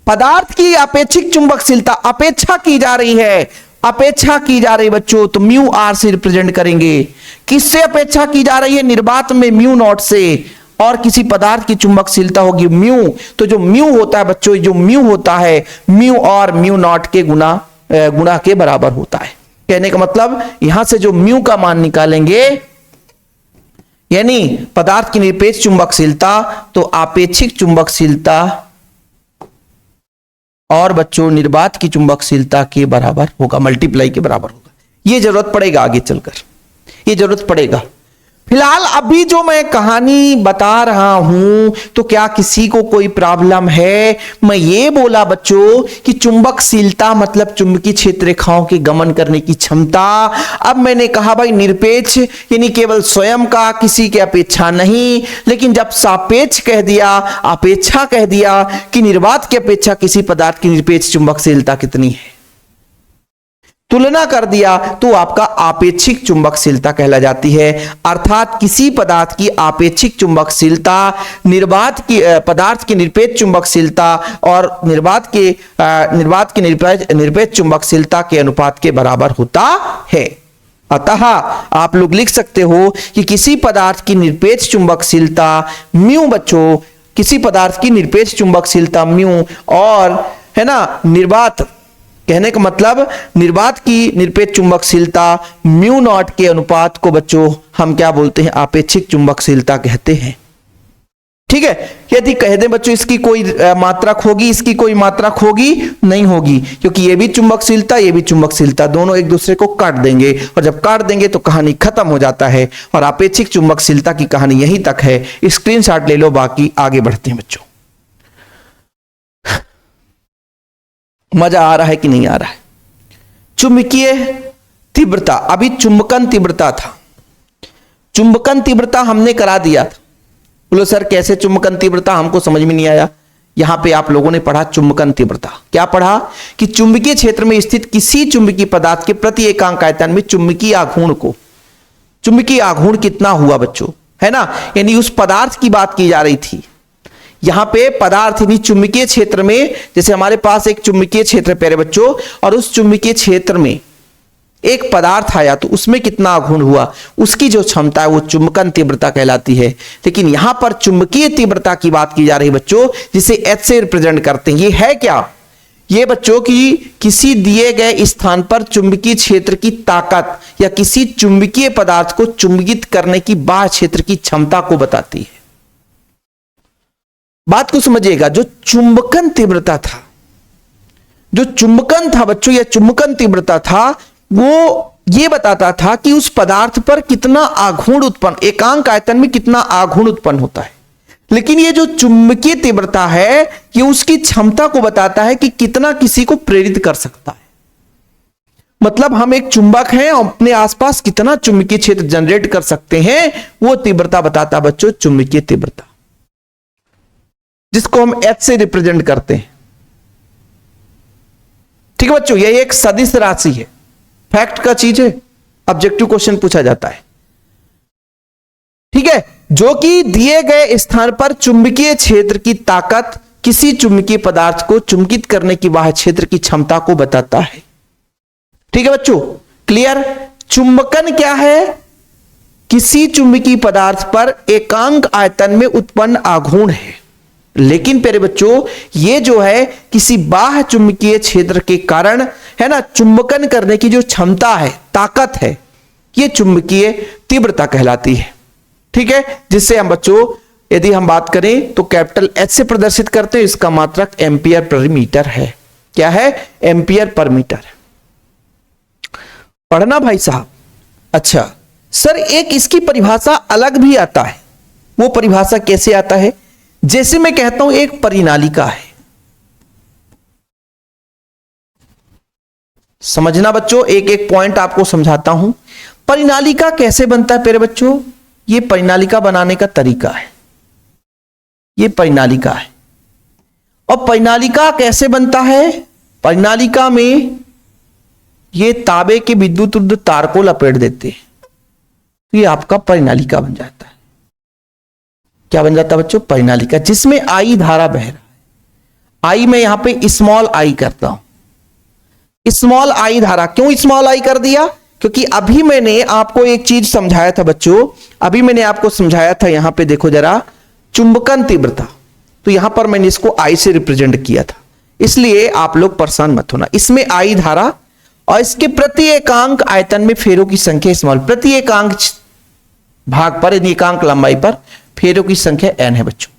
पदार्थ की आपेक्षिक चुंबकशीलता अपेक्षा की जा रही है, अपेक्षा की जा रही बच्चों, तो म्यू आर से रिप्रेजेंट करेंगे। किससे अपेक्षा की जा रही है? निर्वात में म्यू नॉट से, और किसी पदार्थ की चुंबकशीलता होगी म्यू। तो जो म्यू होता है बच्चों, जो म्यू होता है म्यू और म्यू नॉट के गुणा के बराबर होता है। कहने का मतलब यहां से जो म्यू का मान निकालेंगे, यानी पदार्थ की निरपेक्ष चुंबकशीलता, तो आपेक्षिक चुंबकशीलता और बच्चों निर्वात की चुंबकशीलता के बराबर होगा, मल्टीप्लाई के बराबर होगा। यह जरूरत पड़ेगा आगे चलकर, यह जरूरत पड़ेगा। फिलहाल अभी जो मैं कहानी बता रहा हूं, तो क्या किसी को कोई प्रॉब्लम है? मैं ये बोला बच्चों कि चुंबकशीलता मतलब चुंबकीय क्षेत्र रेखाओं के गमन करने की क्षमता। अब मैंने कहा भाई निरपेक्ष यानी केवल स्वयं का, किसी की अपेक्षा नहीं। लेकिन जब सापेक्ष कह दिया, अपेक्षा कह दिया कि निर्वात की अपेक्षा किसी पदार्थ की निरपेक्ष चुंबकशीलता कितनी है, तुलना कर दिया, तो आपका आपेक्षिक चुंबकशीलता कहला जाती है। अर्थात किसी पदार्थ की आपेक्षिक चुंबकशीलता निर्वात की, पदार्थ की निरपेक्ष चुंबकशीलता और निर्वात की निरपेक्ष चुंबकशीलता के अनुपात के बराबर होता है। अतः आप लोग लिख सकते हो कि किसी पदार्थ की निरपेक्ष चुंबकशीलता म्यू बच्चों, किसी पदार्थ की निरपेक्ष चुंबकशीलता म्यू और है ना निर्वात, कहने का मतलब निर्वात की निरपेक्ष चुंबकशीलता म्यू नॉट के अनुपात को बच्चों हम क्या बोलते हैं? आपेक्षिक चुंबकशीलता कहते हैं। ठीक है। यदि कह दें बच्चों इसकी कोई मात्रक होगी, इसकी कोई मात्रक होगी नहीं होगी, क्योंकि ये भी चुंबकशीलता, ये भी चुंबकशीलता, दोनों एक दूसरे को काट देंगे, और जब काट देंगे तो कहानी खत्म हो जाता है। और आपेक्षिक चुंबकशीलता की कहानी यहीं तक है। स्क्रीनशॉट ले लो, बाकी आगे बढ़ते हैं बच्चों। मजा आ रहा है कि नहीं आ रहा है? चुंबकीय तीव्रता, अभी चुंबकन तीव्रता था, चुंबकन तीव्रता हमने करा दिया था। बोलो सर कैसे चुंबकन तीव्रता? हमको समझ में नहीं आया। यहां पे आप लोगों ने पढ़ा चुंबकन तीव्रता, क्या पढ़ा कि चुंबकीय क्षेत्र में स्थित किसी चुंबकीय पदार्थ के प्रति एकांक आयतन में चुंबकीय आघूर्ण को, चुंबकीय आघूर्ण कितना हुआ बच्चों, है ना, यानी उस पदार्थ की बात की जा रही थी। यहां पे पदार्थ यानी चुंबकीय क्षेत्र में, जैसे हमारे पास एक चुंबकीय क्षेत्र है प्यारे बच्चों, और उस चुंबकीय क्षेत्र में एक पदार्थ आया तो उसमें कितना आघूर्ण हुआ, उसकी जो क्षमता है वो चुंबकन तीव्रता कहलाती है। लेकिन यहां पर चुंबकीय तीव्रता की बात की जा रही है बच्चों, जिसे एच से रिप्रेजेंट करते हैं। ये है क्या? ये बच्चों की किसी दिए गए स्थान पर चुंबकीय क्षेत्र की ताकत या किसी चुंबकीय पदार्थ को चुंबकित करने की बाह्य क्षेत्र की क्षमता को बताती है। बात को समझिएगा, जो चुंबकन तीव्रता था, जो चुंबकन था बच्चों, या चुंबकन तीव्रता था, वो ये बताता था कि उस पदार्थ पर कितना आघूर्ण उत्पन्न, एकांक आयतन में कितना आघूर्ण उत्पन्न होता है। लेकिन ये जो चुंबकीय तीव्रता है, ये उसकी क्षमता को बताता है कि कितना किसी को प्रेरित कर सकता है। मतलब हम एक चुंबक हैं, अपने आसपास कितना चुंबकीय क्षेत्र जनरेट कर सकते हैं, वो तीव्रता बताता बच्चों, चुंबकीय तीव्रता, जिसको हम H से रिप्रेजेंट करते हैं। ठीक है बच्चों, यह एक सदिश राशि है, फैक्ट का चीज है, ऑब्जेक्टिव क्वेश्चन पूछा जाता है। ठीक है, जो कि दिए गए स्थान पर चुंबकीय क्षेत्र की ताकत किसी चुंबकीय पदार्थ को चुंबित करने की बाह्य क्षेत्र की क्षमता को बताता है। ठीक है बच्चों, क्लियर। चुंबकन क्या है? किसी चुंबकीय पदार्थ पर एकांक आयतन में उत्पन्न आघूर्ण है। लेकिन प्यारे बच्चों, ये जो है किसी बाह्य चुंबकीय क्षेत्र के कारण है ना, चुंबकन करने की जो क्षमता है, ताकत है, ये चुंबकीय तीव्रता कहलाती है। ठीक है, जिससे हम बच्चों यदि हम बात करें तो कैपिटल H से प्रदर्शित करते हैं, इसका मात्रक एम्पियर पर मीटर है। क्या है? Ampere per metre. पढ़ना भाई साहब। अच्छा सर, एक इसकी परिभाषा अलग भी आता है। वो परिभाषा कैसे आता है? जैसे मैं कहता हूं एक परिनालिका है, समझना बच्चों, एक एक पॉइंट आपको समझाता हूं। परिनालिका कैसे बनता है प्यारे बच्चों? ये परिनालिका बनाने का तरीका है, ये परिनालिका है। और परिनालिका कैसे बनता है? परिनालिका में ये तांबे के विद्युत ऊर्ध्व तार को लपेट देते हैं, तो ये आपका परिनालिका बन जाता है। क्या बन जाता है बच्चों? परिनालिका, जिसमें आई धारा बह रहा है। आई में यहां पे स्मॉल आई करता हूं, स्मॉल आई धारा। क्यों स्मॉल आई कर दिया? क्योंकि अभी मैंने आपको एक चीज समझाया था बच्चों, अभी मैंने आपको समझाया था, यहां पे देखो जरा, चुंबकन तीव्रता, तो यहां पर मैंने इसको आई से रिप्रेजेंट किया था। इसलिए आप लोग परेशान मत होना, इसमें आई धारा और इसके प्रति एकांक आयतन में फेरों की संख्या स्मॉल, प्रति एकांक भाग पर, एकांक लंबाई पर फेरों की संख्या n है बच्चों।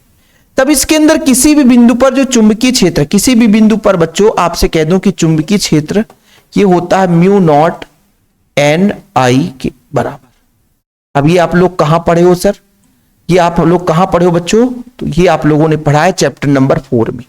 तब इसके अंदर किसी भी बिंदु पर जो चुंबकीय क्षेत्र, किसी भी बिंदु पर बच्चों आपसे कह दूं कि चुंबकीय क्षेत्र ये होता है म्यू नॉट एन आई के बराबर। अब ये आप लोग कहां पढ़े हो सर? ये आप लोग कहां पढ़े हो बच्चों? तो ये आप लोगों ने पढ़ा है चैप्टर नंबर 4 में।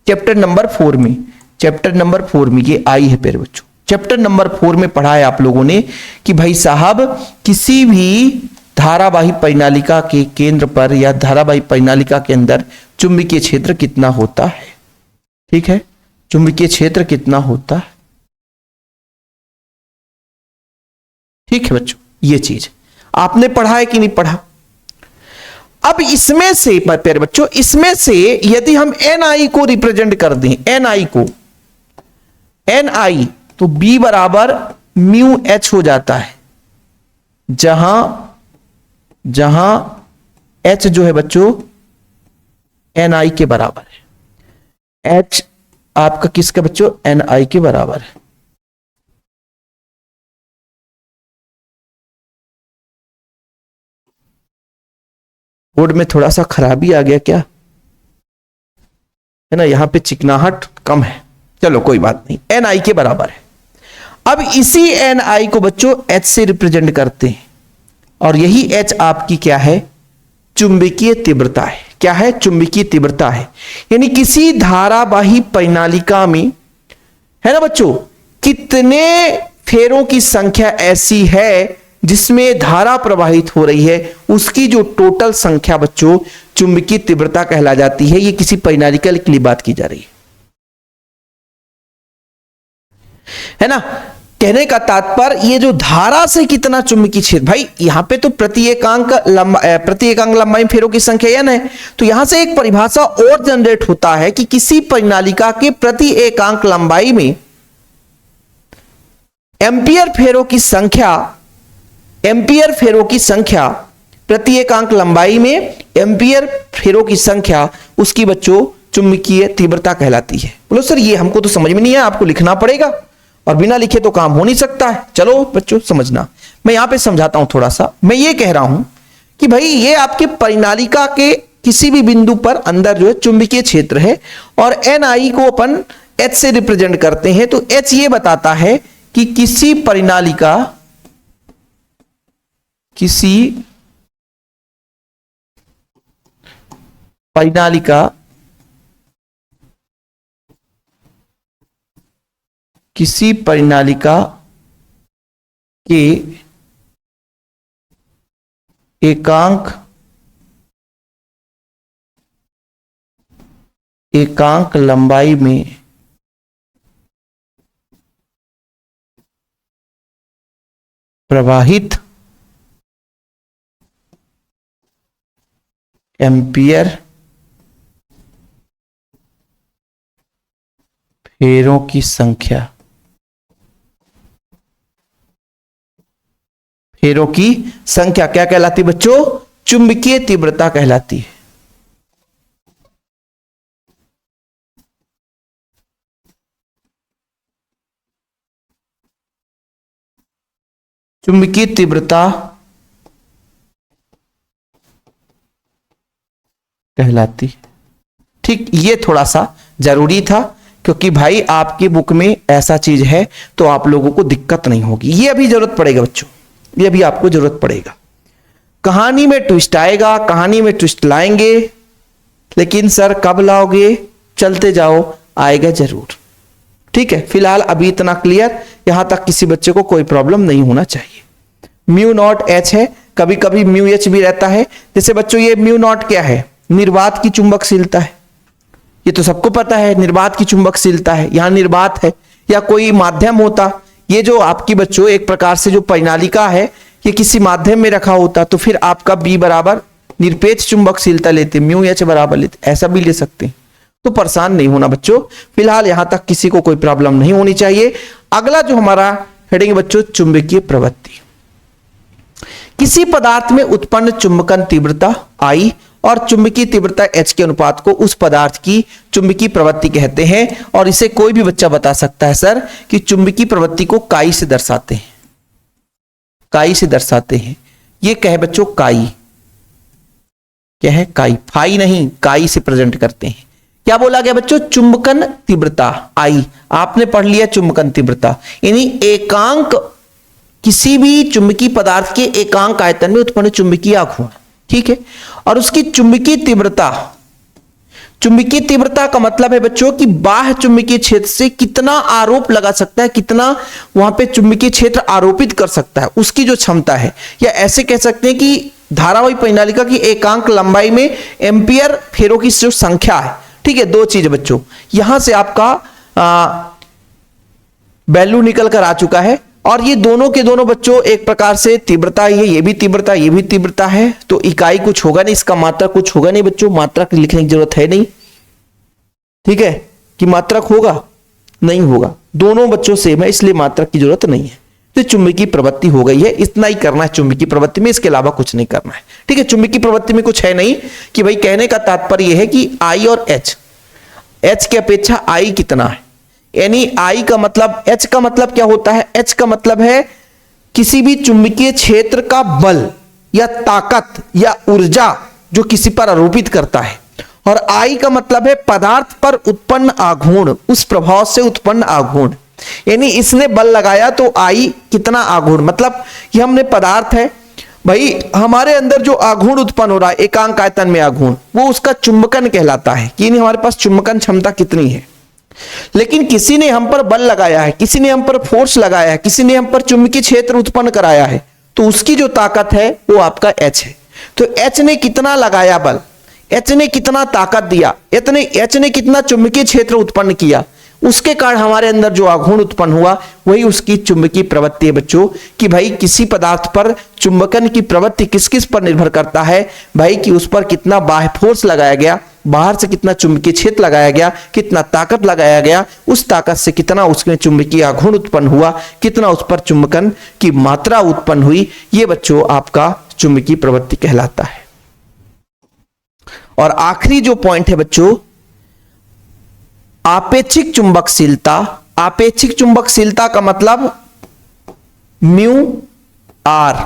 चैप्टर नंबर 4 में, चैप्टर नंबर 4 में ये आई है प्यारे बच्चों। चैप्टर नंबर 4 में पढ़ा है आप लोगों ने कि भाई साहब, किसी भी धारावाही परिनालिका के केंद्र पर या धारावाही परिनालिका के अंदर चुंबकीय क्षेत्र कितना होता है। ठीक है, चुंबकीय क्षेत्र कितना होता है। ठीक है बच्चों, ये चीज आपने पढ़ा है कि नहीं पढ़ा? अब इसमें से प्यारे बच्चों, इसमें से यदि हम एन आई को रिप्रेजेंट कर दें, एन आई को, एन आई, तो बी बराबर म्यू एच हो जाता है, जहां एच जो है बच्चों एन आई के बराबर है। एच आपका किसका बच्चों? एन आई के बराबर है। बोर्ड में थोड़ा सा खराबी आ गया क्या है ना, यहां पे चिकनाहट कम है, चलो कोई बात नहीं, एन आई के बराबर है। अब इसी एन आई को बच्चों एच से रिप्रेजेंट करते हैं, और यही एच आपकी क्या है? चुंबकीय तीव्रता है। क्या है? चुंबकीय तीव्रता है। यानी किसी धारावाही परिनालिका में है ना बच्चों, कितने फेरों की संख्या ऐसी है जिसमें धारा प्रवाहित हो रही है, उसकी जो टोटल संख्या बच्चों चुंबकीय तीव्रता कहला जाती है। ये किसी परिनालिका के लिए बात की जा रही है ना। कहने का तात्पर्य, ये जो धारा से कितना चुंबकीय क्षेत्र, भाई यहां पे तो प्रति एकांक लंबाई में फेरों की संख्या n है, तो यहां से एक परिभाषा और जनरेट होता है कि किसी परिनालिका के प्रति एकांक लंबाई में एम्पियर फेरों की संख्या, एम्पियर फेरों की संख्या, प्रति एकांक लंबाई में एम्पियर फेरों की संख्या, उसकी बच्चों चुंबकीय तीव्रता कहलाती है। बोलो सर ये हमको तो समझ में नहीं है, आपको लिखना पड़ेगा, और बिना लिखे तो काम हो नहीं सकता है। चलो बच्चों समझना, मैं यहां पे समझाता हूं थोड़ा सा। मैं ये कह रहा हूं कि भाई ये आपके परिनालिका के किसी भी बिंदु पर अंदर जो है चुंबकीय क्षेत्र है, और एन आई को अपन एच से रिप्रेजेंट करते हैं। तो एच ये बताता है कि किसी परिनालिका किसी परिनालिका के एकांक लंबाई में प्रवाहित एम्पियर फेरों की संख्या, फेरों की संख्या क्या कहलाती है बच्चों? चुंबकीय तीव्रता कहलाती है। चुंबकीय तीव्रता कहलाती है। ठीक, ये थोड़ा सा जरूरी था क्योंकि भाई आपकी बुक में ऐसा चीज है तो आप लोगों को दिक्कत नहीं होगी। ये अभी जरूरत पड़ेगा बच्चों, ये भी आपको जरूरत पड़ेगा। कहानी में ट्विस्ट आएगा, कहानी में ट्विस्ट लाएंगे, लेकिन सर कब लाओगे? चलते जाओ, आएगा जरूर। ठीक है, फिलहाल अभी इतना क्लियर, यहां तक किसी बच्चे को कोई प्रॉब्लम नहीं होना चाहिए। म्यू नॉट एच है, कभी कभी म्यू एच भी रहता है। जैसे बच्चों ये म्यू नॉट क्या है? निर्वात की चुंबकशीलता है, ये तो सबको पता है निर्वात की चुंबकशीलता है। यहां निर्वात है या कोई माध्यम होता, ये जो आपकी बच्चों एक प्रकार से जो परिनालिका है ये किसी माध्यम में रखा होता तो फिर आपका बी बराबर निरपेक्ष चुंबकशीलता लेते, म्यू एच बराबर लेते, ऐसा भी ले सकते हैं। तो परेशान नहीं होना बच्चों, फिलहाल यहां तक किसी को कोई प्रॉब्लम नहीं होनी चाहिए। अगला जो हमारा हेडिंग बच्चों, चुंबकीय प्रवृत्ति। किसी पदार्थ में उत्पन्न चुंबकन तीव्रता I और चुंबकीय तीव्रता H के अनुपात को उस पदार्थ की चुंबकीय प्रवृत्ति कहते हैं। और इसे कोई भी बच्चा बता सकता है सर कि चुंबकीय प्रवृत्ति को काई से दर्शाते हैं, काई से दर्शाते हैं। ये क्या है बच्चों? काई। क्या है? काई। फाई नहीं, काई से प्रेजेंट करते हैं। क्या बोला गया बच्चों? चुंबकन तीव्रता I। आपने पढ़ लिया चुंबकन तीव्रता, यानी एकांक, किसी भी चुंबकीय पदार्थ के एकांक आयतन में उत्पन्न चुंबकीय आघूर्ण। ठीक है, और उसकी चुंबकीय तीव्रता, चुंबकीय तीव्रता का मतलब है बच्चों कि बाह्य चुंबकीय क्षेत्र से कितना आरोप लगा सकता है, कितना वहां पे चुंबकीय क्षेत्र आरोपित कर सकता है, उसकी जो क्षमता है। या ऐसे कह सकते हैं कि धारावाही परिनालिका की एकांक लंबाई में एम्पियर फेरों की जो संख्या है। ठीक है, दो चीज बच्चों, यहां से आपका वैल्यू निकल कर आ चुका है। और ये दोनों के दोनों बच्चों एक प्रकार से तीव्रता ही है, ये भी तीव्रता, ये भी तीव्रता है। तो इकाई कुछ होगा नहीं, इसका मात्रक कुछ होगा नहीं बच्चों, मात्रक लिखने की जरूरत है नहीं। ठीक है, कि मात्रक होगा, नहीं होगा, दोनों बच्चों सेम है, इसलिए मात्रक की जरूरत नहीं है। तो चुंबकीय प्रवृत्ति हो गई है, इतना ही करना है चुंबकीय प्रवृत्ति में, इसके अलावा कुछ नहीं करना है। ठीक है, चुंबकीय प्रवृत्ति में कुछ है नहीं कि भाई कहने का तात्पर्य यह है कि I और H की अपेक्षा I कितना है, यानी I का मतलब, H का मतलब क्या होता है? H का मतलब है किसी भी चुंबकीय क्षेत्र का बल या ताकत या ऊर्जा जो किसी पर आरोपित करता है। और I का मतलब है पदार्थ पर उत्पन्न आघूर्ण, उस प्रभाव से उत्पन्न आघूर्ण, यानी इसने बल लगाया तो I कितना आघूर्ण, मतलब ये हमने पदार्थ है भाई, हमारे अंदर जो आघूर्ण उत्पन्न हो रहा है एकांक आयतन में आघूर्ण, वो उसका चुंबकन कहलाता है कि हमारे पास चुंबकन क्षमता कितनी है। लेकिन किसी ने हम पर बल लगाया है, किसी ने हम पर फोर्स लगाया है, किसी ने हम पर चुंबकीय क्षेत्र उत्पन्न कराया है, तो उसकी जो ताकत है वो आपका H है। तो H ने कितना लगाया बल, H ने कितना ताकत दिया, H ने कितना चुंबकीय क्षेत्र उत्पन्न किया, उसके कारण हमारे अंदर जो आघूर्ण उत्पन्न हुआ वही उसकी चुंबकीय प्रवृत्ति है बच्चों। कि भाई किसी पदार्थ पर चुंबकन की प्रवृत्ति किस किस पर निर्भर करता है भाई, कि उस पर कितना बाह्य फोर्स लगाया गया, बाहर से कितना चुंबकीय क्षेत्र लगाया गया, कितना ताकत लगाया गया, उस ताकत से कितना उसमें चुंबकीय आघूर्ण उत्पन्न हुआ, कितना उस पर चुंबकन की मात्रा उत्पन्न हुई, ये बच्चों आपका चुंबकीय प्रवृत्ति कहलाता है। और आखिरी जो पॉइंट है बच्चों, आपेक्षिक चुंबकशीलता। आपेक्षिक चुंबकशीलता का मतलब म्यू आर।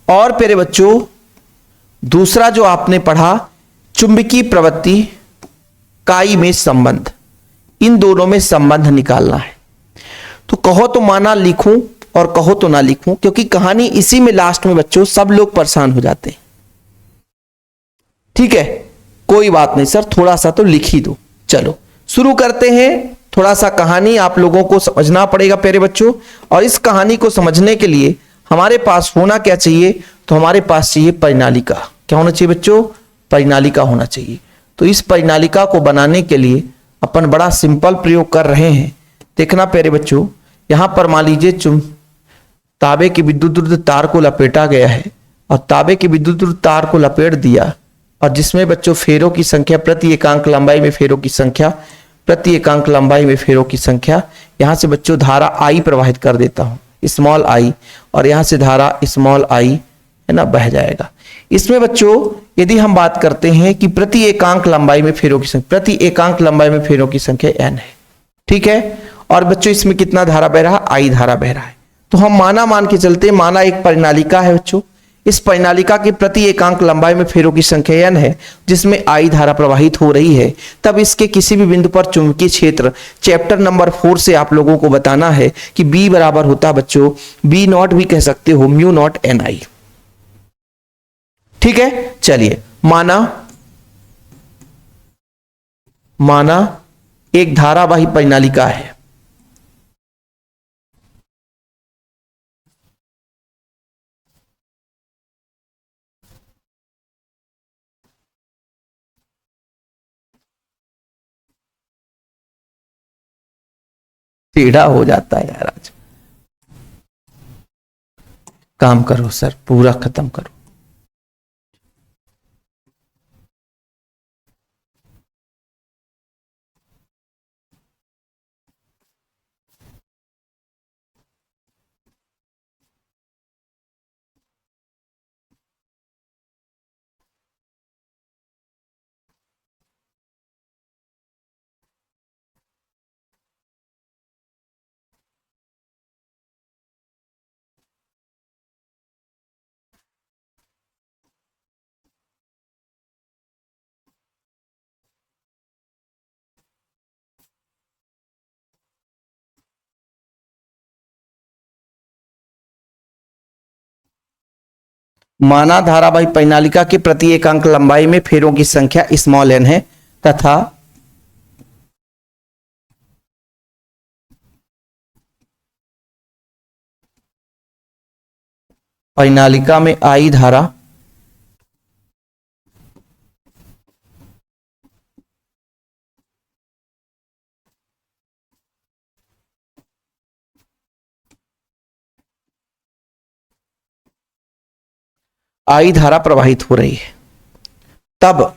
और प्यारे बच्चों दूसरा जो आपने पढ़ा चुंबकीय प्रवृत्ति काई में संबंध, इन दोनों में संबंध निकालना है। तो कहो तो माना लिखूं और कहो तो ना लिखूं, क्योंकि कहानी इसी में लास्ट में बच्चों सब लोग परेशान हो जाते हैं। ठीक है, कोई बात नहीं सर, थोड़ा सा तो लिख ही दो। चलो शुरू करते हैं थोड़ा सा कहानी आप लोगों को समझना पड़ेगा प्यारे बच्चों। और इस कहानी को समझने के लिए हमारे पास होना क्या चाहिए, तो हमारे पास चाहिए परिनालिका। क्या होना चाहिए बच्चों? परिनालिका होना चाहिए। तो इस परिनालिका को बनाने के लिए अपन बड़ा सिंपल प्रयोग कर रहे हैं। देखना प्यारे बच्चों, यहां पर मान लीजिए तांबे के विद्युत तार को लपेटा गया है और तांबे के विद्युत तार को लपेट दिया, और जिसमें बच्चों फेरों की संख्या प्रति एकांक लंबाई में फेरों की संख्या, प्रति एकांक लंबाई में फेरों की संख्या। यहां से बच्चों धारा आई प्रवाहित कर देता हूं, स्मॉल आई, और यहां से धारा स्मॉल आई है ना बह जाएगा। इसमें बच्चों यदि हम बात करते हैं कि प्रति एकांक लंबाई में फेरों की संख्या, प्रति एकांक लंबाई में फेरों की संख्या n है, ठीक है। और बच्चों इसमें कितना धारा बह रहा है? आई धारा बह रहा है। तो हम माना मान के चलते हैं, माना एक परिनालिका है बच्चों, इस परिनालिका की प्रति एकांक लंबाई में फेरों की संख्या n है, जिसमें आई धारा प्रवाहित हो रही है। तब इसके किसी भी बिंदु पर चुंबकीय क्षेत्र चैप्टर नंबर 4 से आप लोगों को बताना है कि B बराबर होता बच्चों, B नॉट भी कह सकते हो, म्यू नॉट एन आई, ठीक है। चलिए माना एक धारावाही परिनालिका है, टेढ़ा हो जाता है यार आज। काम करो सर, पूरा खत्म करो। माना धारावाही परिनालिका के प्रति एकांक लंबाई में फेरों की संख्या स्मॉल n है तथा परिनालिका में आई धारा आई धारा प्रवाहित हो रही है। तब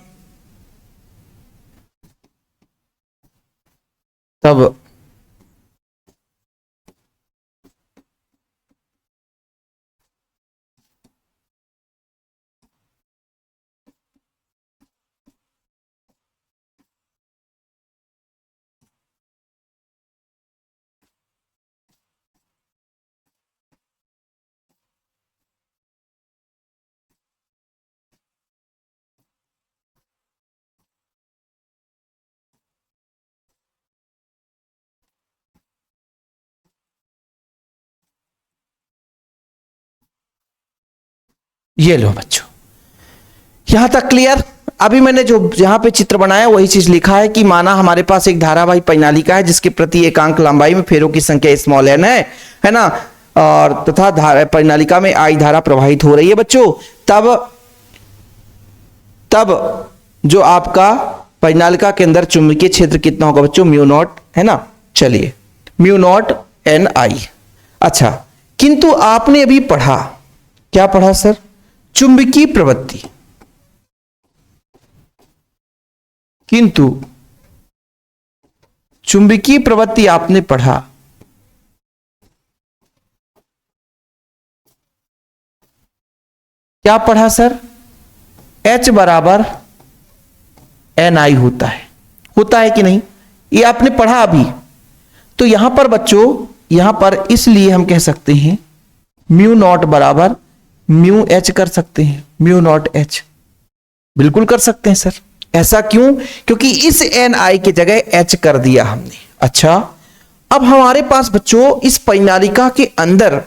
ये लो बच्चों, यहां तक क्लियर। अभी मैंने जो यहां पे चित्र बनाया वही चीज लिखा है कि माना हमारे पास एक धारावाही परिनालिका है जिसके प्रति एकांक लंबाई में फेरों की संख्या स्मॉल n है ना, और तथा परिनालिका में आई धारा प्रवाहित हो रही है बच्चों। तब जो आपका परिनालिका के अंदर चुंबकीय क्षेत्र कितना होगा बच्चों? म्यू नॉट, है ना। चलिए म्यू नॉट एन आई। अच्छा, किंतु आपने अभी पढ़ा, क्या पढ़ा सर? चुंबकीय प्रवृत्ति। किंतु चुंबकीय प्रवृत्ति आपने पढ़ा, क्या पढ़ा सर? H बराबर एन आई होता है कि नहीं? ये आपने पढ़ा अभी। तो यहां पर बच्चों, यहां पर इसलिए हम कह सकते हैं म्यू नॉट बराबर म्यू एच कर सकते हैं, म्यू नॉट एच बिल्कुल कर सकते हैं सर। ऐसा क्यों? क्योंकि इस एन आई की जगह एच कर दिया हमने। अच्छा, अब हमारे पास बच्चों इस परिनालिका के अंदर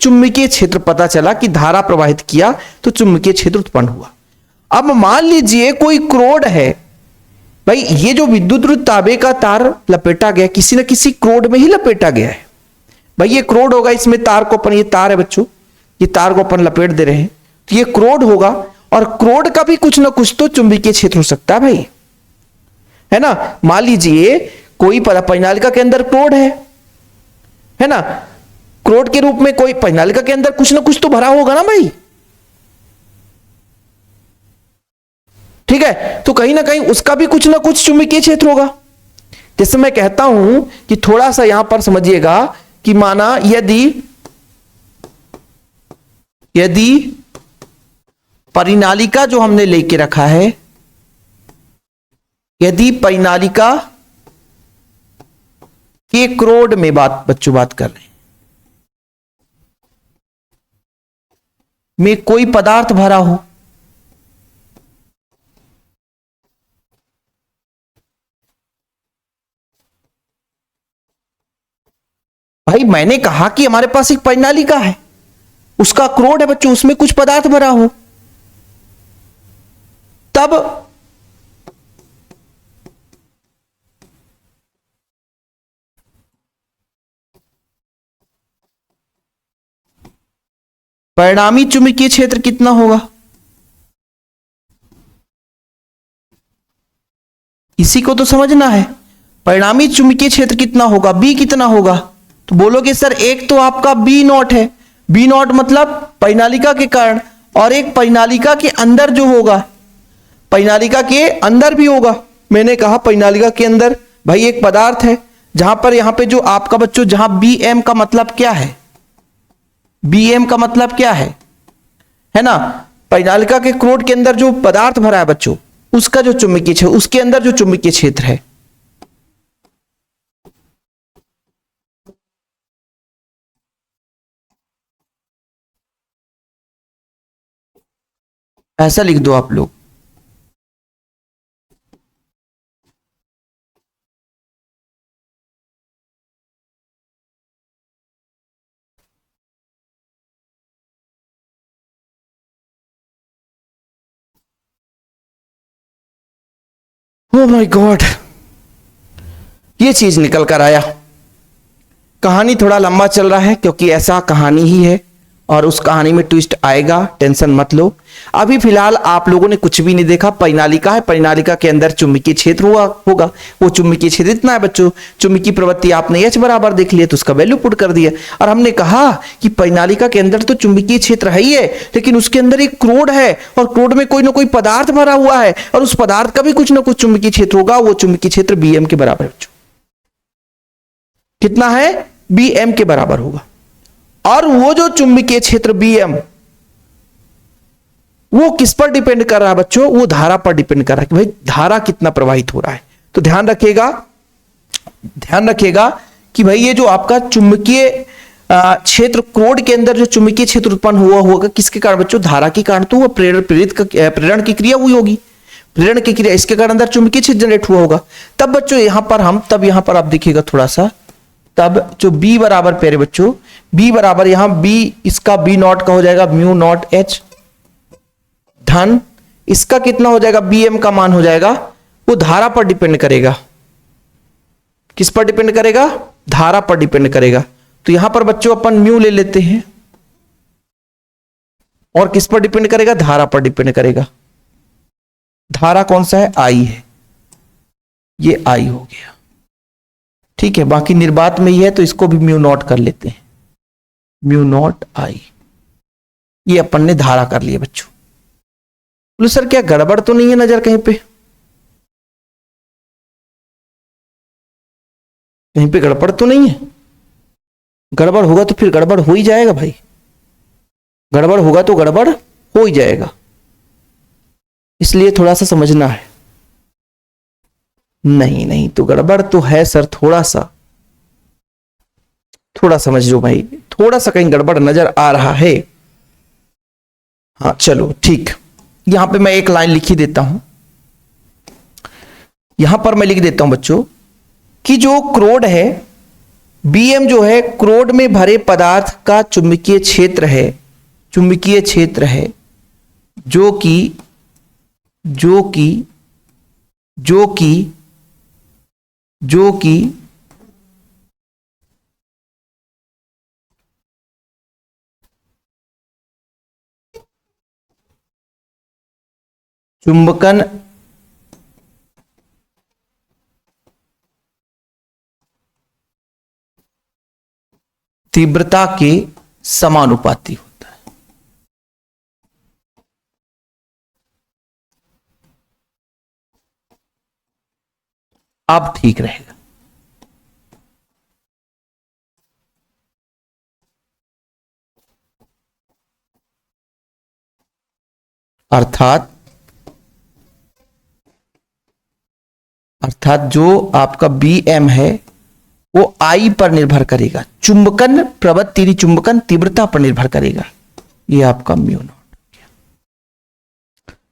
चुंबकीय क्षेत्र पता चला कि धारा प्रवाहित किया तो चुंबकीय क्षेत्र उत्पन्न हुआ। अब मान लीजिए कोई क्रोड है, भाई ये जो विद्युत तांबे का तार लपेटा गया किसी न किसी क्रोड में ही लपेटा गया है। भाई ये क्रोड होगा, इसमें तार को अपन, ये तार है बच्चों, ये तार को अपन लपेट दे रहे हैं तो ये क्रोड होगा, और क्रोड का भी कुछ ना कुछ तो चुंबकीय क्षेत्र हो सकता है भाई, है ना। मान लीजिए कोई परिनालिका के अंदर क्रोड है ना, क्रोड के रूप में कोई परिनालिका के अंदर कुछ ना कुछ तो भरा होगा ना भाई, ठीक है। तो कहीं ना कहीं उसका भी कुछ ना कुछ चुंबकीय क्षेत्र होगा। जैसे मैं कहता हूं कि थोड़ा सा यहां पर समझिएगा कि माना यदि परिनालिका जो हमने लेके रखा है, यदि परिनालिका के क्रोड में बच्चों बात कर रहे हैं, में कोई पदार्थ भरा हो, भाई मैंने कहा कि हमारे पास एक परिनालिका है, उसका क्रोड है बच्चों, उसमें कुछ पदार्थ भरा हो, तब परिणामी चुंबकीय क्षेत्र कितना होगा, इसी को तो समझना है। परिणामी चुंबकीय क्षेत्र कितना होगा, बी कितना होगा, तो बोलोगे सर एक तो आपका बी नॉट है, बी नॉट मतलब परिनालिका के कारण, और एक परिनालिका के अंदर जो होगा, परिनालिका के अंदर भी होगा। मैंने कहा परिनालिका के अंदर भाई एक पदार्थ है, जहां पर यहां पे जो आपका बच्चों, जहां बी एम का मतलब क्या है, बी एम का मतलब क्या है ना, परिनालिका के क्रोड के अंदर जो पदार्थ भरा है बच्चों, उसका जो चुंबकीय क्षेत्र, उसके अंदर जो चुंबकीय क्षेत्र है, ऐसा लिख दो आप लोग। ओह माय गॉड, ये चीज निकल कर आया। कहानी थोड़ा लंबा चल रहा है क्योंकि ऐसा कहानी ही है, और उस कहानी में ट्विस्ट आएगा, टेंशन मत लो। अभी फिलहाल आप लोगों ने कुछ भी नहीं देखा, परिनालिका है, परिनालिका के अंदर चुंबकीय क्षेत्र होगा, वो चुंबकीय क्षेत्र इतना है बच्चों, चुंबकीय प्रवृत्ति आपने H बराबर देख लिया तो उसका वैल्यू पुट कर दिया। और हमने कहा कि परिनालिका के अंदर तो चुंबकीय क्षेत्र है ही है, लेकिन उसके अंदर एक क्रोड है, और क्रोड में कोई ना कोई पदार्थ भरा हुआ है, और उस पदार्थ का भी कुछ ना कुछ चुंबकीय क्षेत्र होगा, वो चुंबकीय क्षेत्र Bm के बराबर है बच्चों। कितना है, Bm के बराबर होगा। और वो जो चुंबकीय क्षेत्र Bm, वो किस पर डिपेंड कर रहा है बच्चों, वो धारा पर डिपेंड कर रहा है कि भाई धारा कितना प्रवाहित हो रहा है। तो ध्यान रखिएगा कि भाई ये जो आपका चुंबकीय क्षेत्र, क्रोड के अंदर जो चुंबकीय क्षेत्र उत्पन्न हुआ होगा किसके कारण बच्चों, धारा के कारण। तो वो प्रेरण की क्रिया हुई होगी, प्रेरण की क्रिया, इसके कारण अंदर चुंबकीय क्षेत्र जनरेट हुआ होगा। तब बच्चों यहां पर आप देखिएगा थोड़ा सा, तब जो B बराबर प्यारे बच्चों, B बराबर यहां B, इसका B नॉट का हो जाएगा म्यू नॉट H धन, इसका कितना हो जाएगा, Bm का मान हो जाएगा, वो धारा पर डिपेंड करेगा। किस पर डिपेंड करेगा, धारा पर डिपेंड करेगा। तो यहां पर बच्चों अपन म्यू ले लेते हैं, और किस पर डिपेंड करेगा, धारा पर डिपेंड करेगा। धारा कौन सा है, I है, ये I हो गया, ठीक है। बाकी निर्वात में ही है तो इसको भी म्यू नॉट कर लेते हैं, म्यू नॉट I, ये अपन ने धारा कर लिया बच्चों। बोलो सर क्या गड़बड़ तो नहीं है नजर कहीं पे, कहीं पे गड़बड़ तो नहीं है। गड़बड़ होगा तो फिर गड़बड़ हो ही जाएगा भाई, गड़बड़ होगा तो गड़बड़ हो ही जाएगा, इसलिए थोड़ा सा समझना है। नहीं तो गड़बड़ तो है सर, थोड़ा समझ लो भाई, थोड़ा सा कहीं गड़बड़ नजर आ रहा है। हाँ चलो ठीक, यहां पे मैं एक लाइन लिख ही देता हूं, यहां पर मैं लिख देता हूं बच्चों कि जो क्रोड है, Bm जो है क्रोड में भरे पदार्थ का चुंबकीय क्षेत्र है, जो कि जो कि चुंबकन तीव्रता के समानुपाती होता है। अब ठीक रहेगा। अर्थात जो आपका BM है वो I पर निर्भर करेगा, चुंबकन प्रवृत्ति चुंबकन तीव्रता पर निर्भर करेगा। ये आपका म्यू नॉट,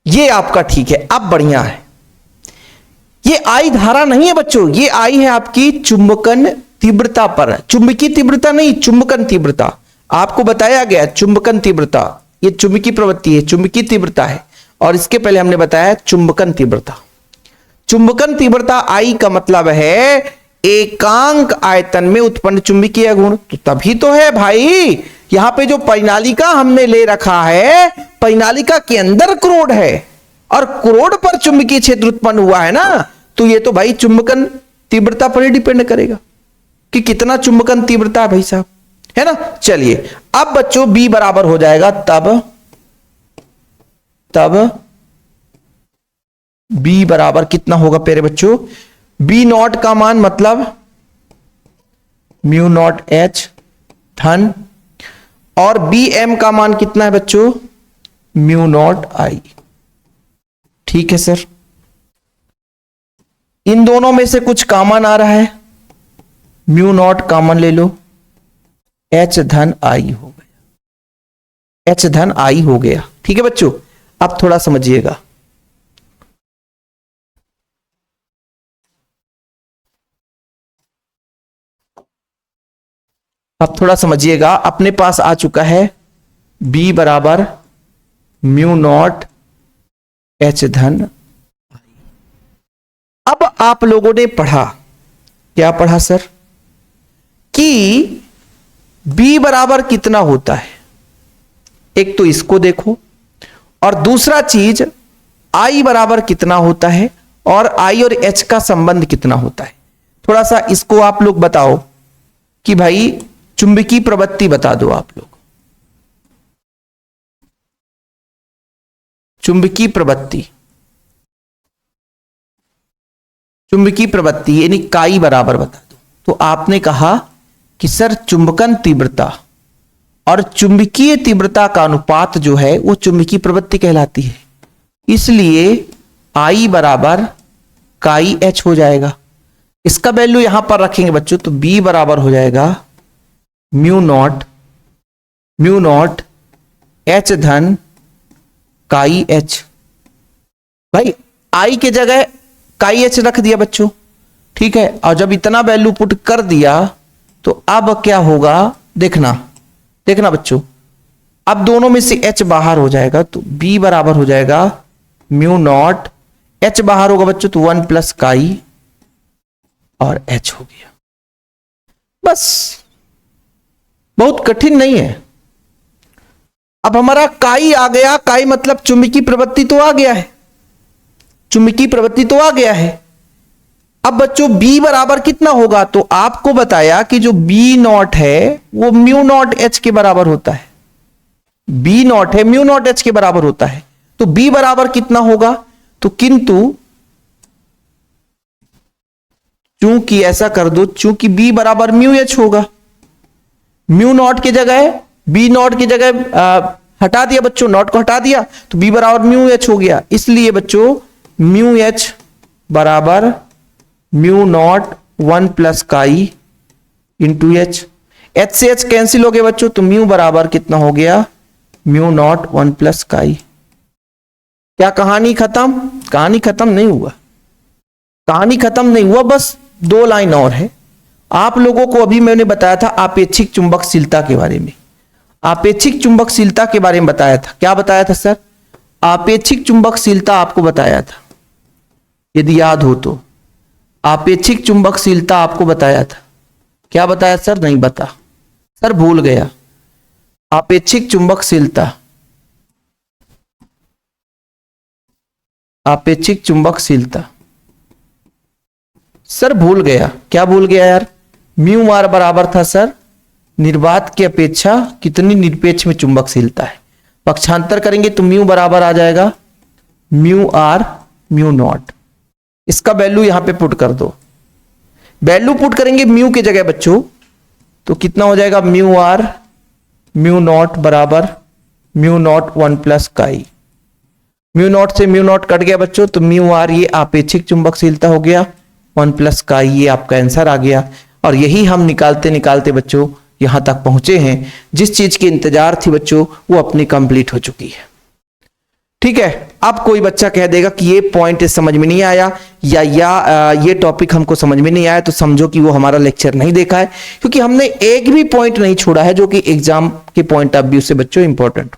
ये आपका ठीक है। अब बढ़िया है, ये I धारा नहीं है बच्चों, ये I है आपकी चुंबकन तीव्रता पर, चुंबकीय तीव्रता नहीं, चुंबकन तीव्रता। आपको बताया गया चुंबकन तीव्रता, ये चुंबकीय प्रवृत्ति है, चुंबकीय तीव्रता है। और इसके पहले हमने बताया चुंबकन तीव्रता। चुंबकन तीव्रता I का मतलब है एकांक आयतन में उत्पन्न चुंबकीय गुण। तो तभी तो है भाई, यहां पे जो परिनालिका हमने ले रखा है, परिनालिका के अंदर क्रोड है और क्रोड पर चुंबकीय क्षेत्र उत्पन्न हुआ है ना, तो ये तो भाई चुंबकन तीव्रता पर ही डिपेंड करेगा कि कितना चुंबकन तीव्रता है भाई साहब, है ना। चलिए अब बच्चों B बराबर हो जाएगा तब B बराबर कितना होगा प्यारे बच्चों, B नॉट का मान मतलब म्यू नॉट H धन, और BM का मान कितना है बच्चों, म्यू नॉट I। ठीक है सर, इन दोनों में से कुछ कॉमन आ रहा है, म्यू नॉट कॉमन ले लो, H धन I हो गया, H धन I हो गया। ठीक है बच्चों, अब थोड़ा समझिएगा। अब थोड़ा समझिएगा, अपने पास आ चुका है B बराबर म्यू नॉट H धन। अब आप लोगों ने पढ़ा, क्या पढ़ा सर, कि B बराबर कितना होता है। एक तो इसको देखो, और दूसरा चीज I बराबर कितना होता है, और I और H का संबंध कितना होता है। थोड़ा सा इसको आप लोग बताओ कि भाई चुंबकीय प्रवृत्ति बता दो आप लोग, चुंबकीय प्रवृत्ति यानी काई बराबर बता दो। तो आपने कहा कि सर चुंबकन तीव्रता और चुंबकीय तीव्रता का अनुपात जो है वो चुंबकीय प्रवृत्ति कहलाती है, इसलिए I बराबर काई H हो जाएगा। इसका वैल्यू यहां पर रखेंगे बच्चों, तो B बराबर हो जाएगा म्यू नॉट H धन काई H। भाई I के जगह काई H रख दिया बच्चों, ठीक है। और जब इतना वैल्यू पुट कर दिया तो अब क्या होगा, देखना बच्चों, अब दोनों में से H बाहर हो जाएगा, तो B बराबर हो जाएगा म्यू नॉट, H बाहर होगा बच्चों तो 1 प्लस काई और H हो गया। बस, बहुत कठिन नहीं है। अब हमारा काई आ गया, काई मतलब चुंबकीय प्रवृत्ति तो आ गया है, चुंबकीय प्रवृत्ति तो आ गया है। अब बच्चों B बराबर कितना होगा, तो आपको बताया कि जो B नॉट है वो म्यू नॉट H के बराबर होता है, B नॉट है म्यू नॉट H के बराबर होता है। तो B बराबर कितना होगा, तो किंतु चूंकि ऐसा कर दो, चूंकि B बराबर म्यू H होगा, म्यू नॉट की जगह B नॉट की जगह हटा दिया बच्चों, नॉट को हटा दिया, तो B बराबर म्यू H हो गया। इसलिए बच्चों म्यू H बराबर mu naught 1 plus chi into H, H से H कैंसिल हो गया बच्चों, तो म्यू बराबर कितना हो गया, म्यू नॉट 1 प्लस काई। क्या कहानी खत्म? कहानी खत्म नहीं हुआ, कहानी खत्म नहीं हुआ, बस 2 लाइन और है। आप लोगों को अभी मैंने बताया था आपेक्षिक चुंबकशीलता के बारे में, आपेक्षिक चुंबकशीलता के बारे में बताया था। क्या बताया था सर? आपेक्षिक चुंबकशीलता आपको बताया था। यदि याद हो तो। आपेक्षिक चुंबकशीलता आपको बताया था, क्या बताया सर? नहीं बता सर, भूल गया। आपेक्षिक चुंबकशीलता, आपेक्षिक चुंबकशीलता सर भूल गया। क्या भूल गया यार? म्यू आर बराबर था सर निर्वात की अपेक्षा कितनी निरपेक्ष में चुंबकशीलता है। पक्षांतर करेंगे तो म्यू बराबर आ जाएगा म्यू आर म्यू नॉट। इसका वैल्यू यहां पे पुट कर दो। वैल्यू पुट करेंगे म्यू की जगह बच्चों, तो कितना हो जाएगा? म्यू आर म्यू नॉट बराबर mu naught 1 plus chi. Mu naught से म्यू नॉट कट गया बच्चों, तो म्यू आर ये आपेक्षिक चुंबकशीलता हो गया, 1 प्लस काई ये आपका आंसर आ गया। और यही हम निकालते निकालते बच्चों यहां तक पहुंचे हैं। जिस चीज की इंतजार थी बच्चों वो अपनी कंप्लीट हो चुकी है। ठीक है, अब कोई बच्चा कह देगा कि ये पॉइंट समझ में नहीं आया या ये टॉपिक हमको समझ में नहीं आया, तो समझो कि वो हमारा लेक्चर नहीं देखा है, क्योंकि हमने एक भी पॉइंट नहीं छोड़ा है जो कि एग्जाम के पॉइंट ऑफ व्यू से बच्चों इंपॉर्टेंट।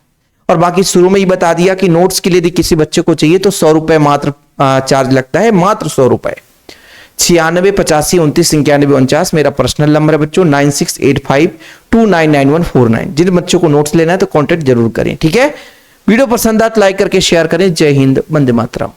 और बाकी शुरू में ही बता दिया कि नोट्स के लिए यदि किसी बच्चे को चाहिए तो 100 रुपए मात्र चार्ज लगता है, मात्र 100 रुपए। 96 85 29 91 49 मेरा पर्सनल नंबर है बच्चों, 9685299149। जिन बच्चों को नोट्स लेना है तो कांटेक्ट जरूर करें। ठीक है, वीडियो पसंद आए तो लाइक करके शेयर करें। जय हिंद, वंदे मातरम।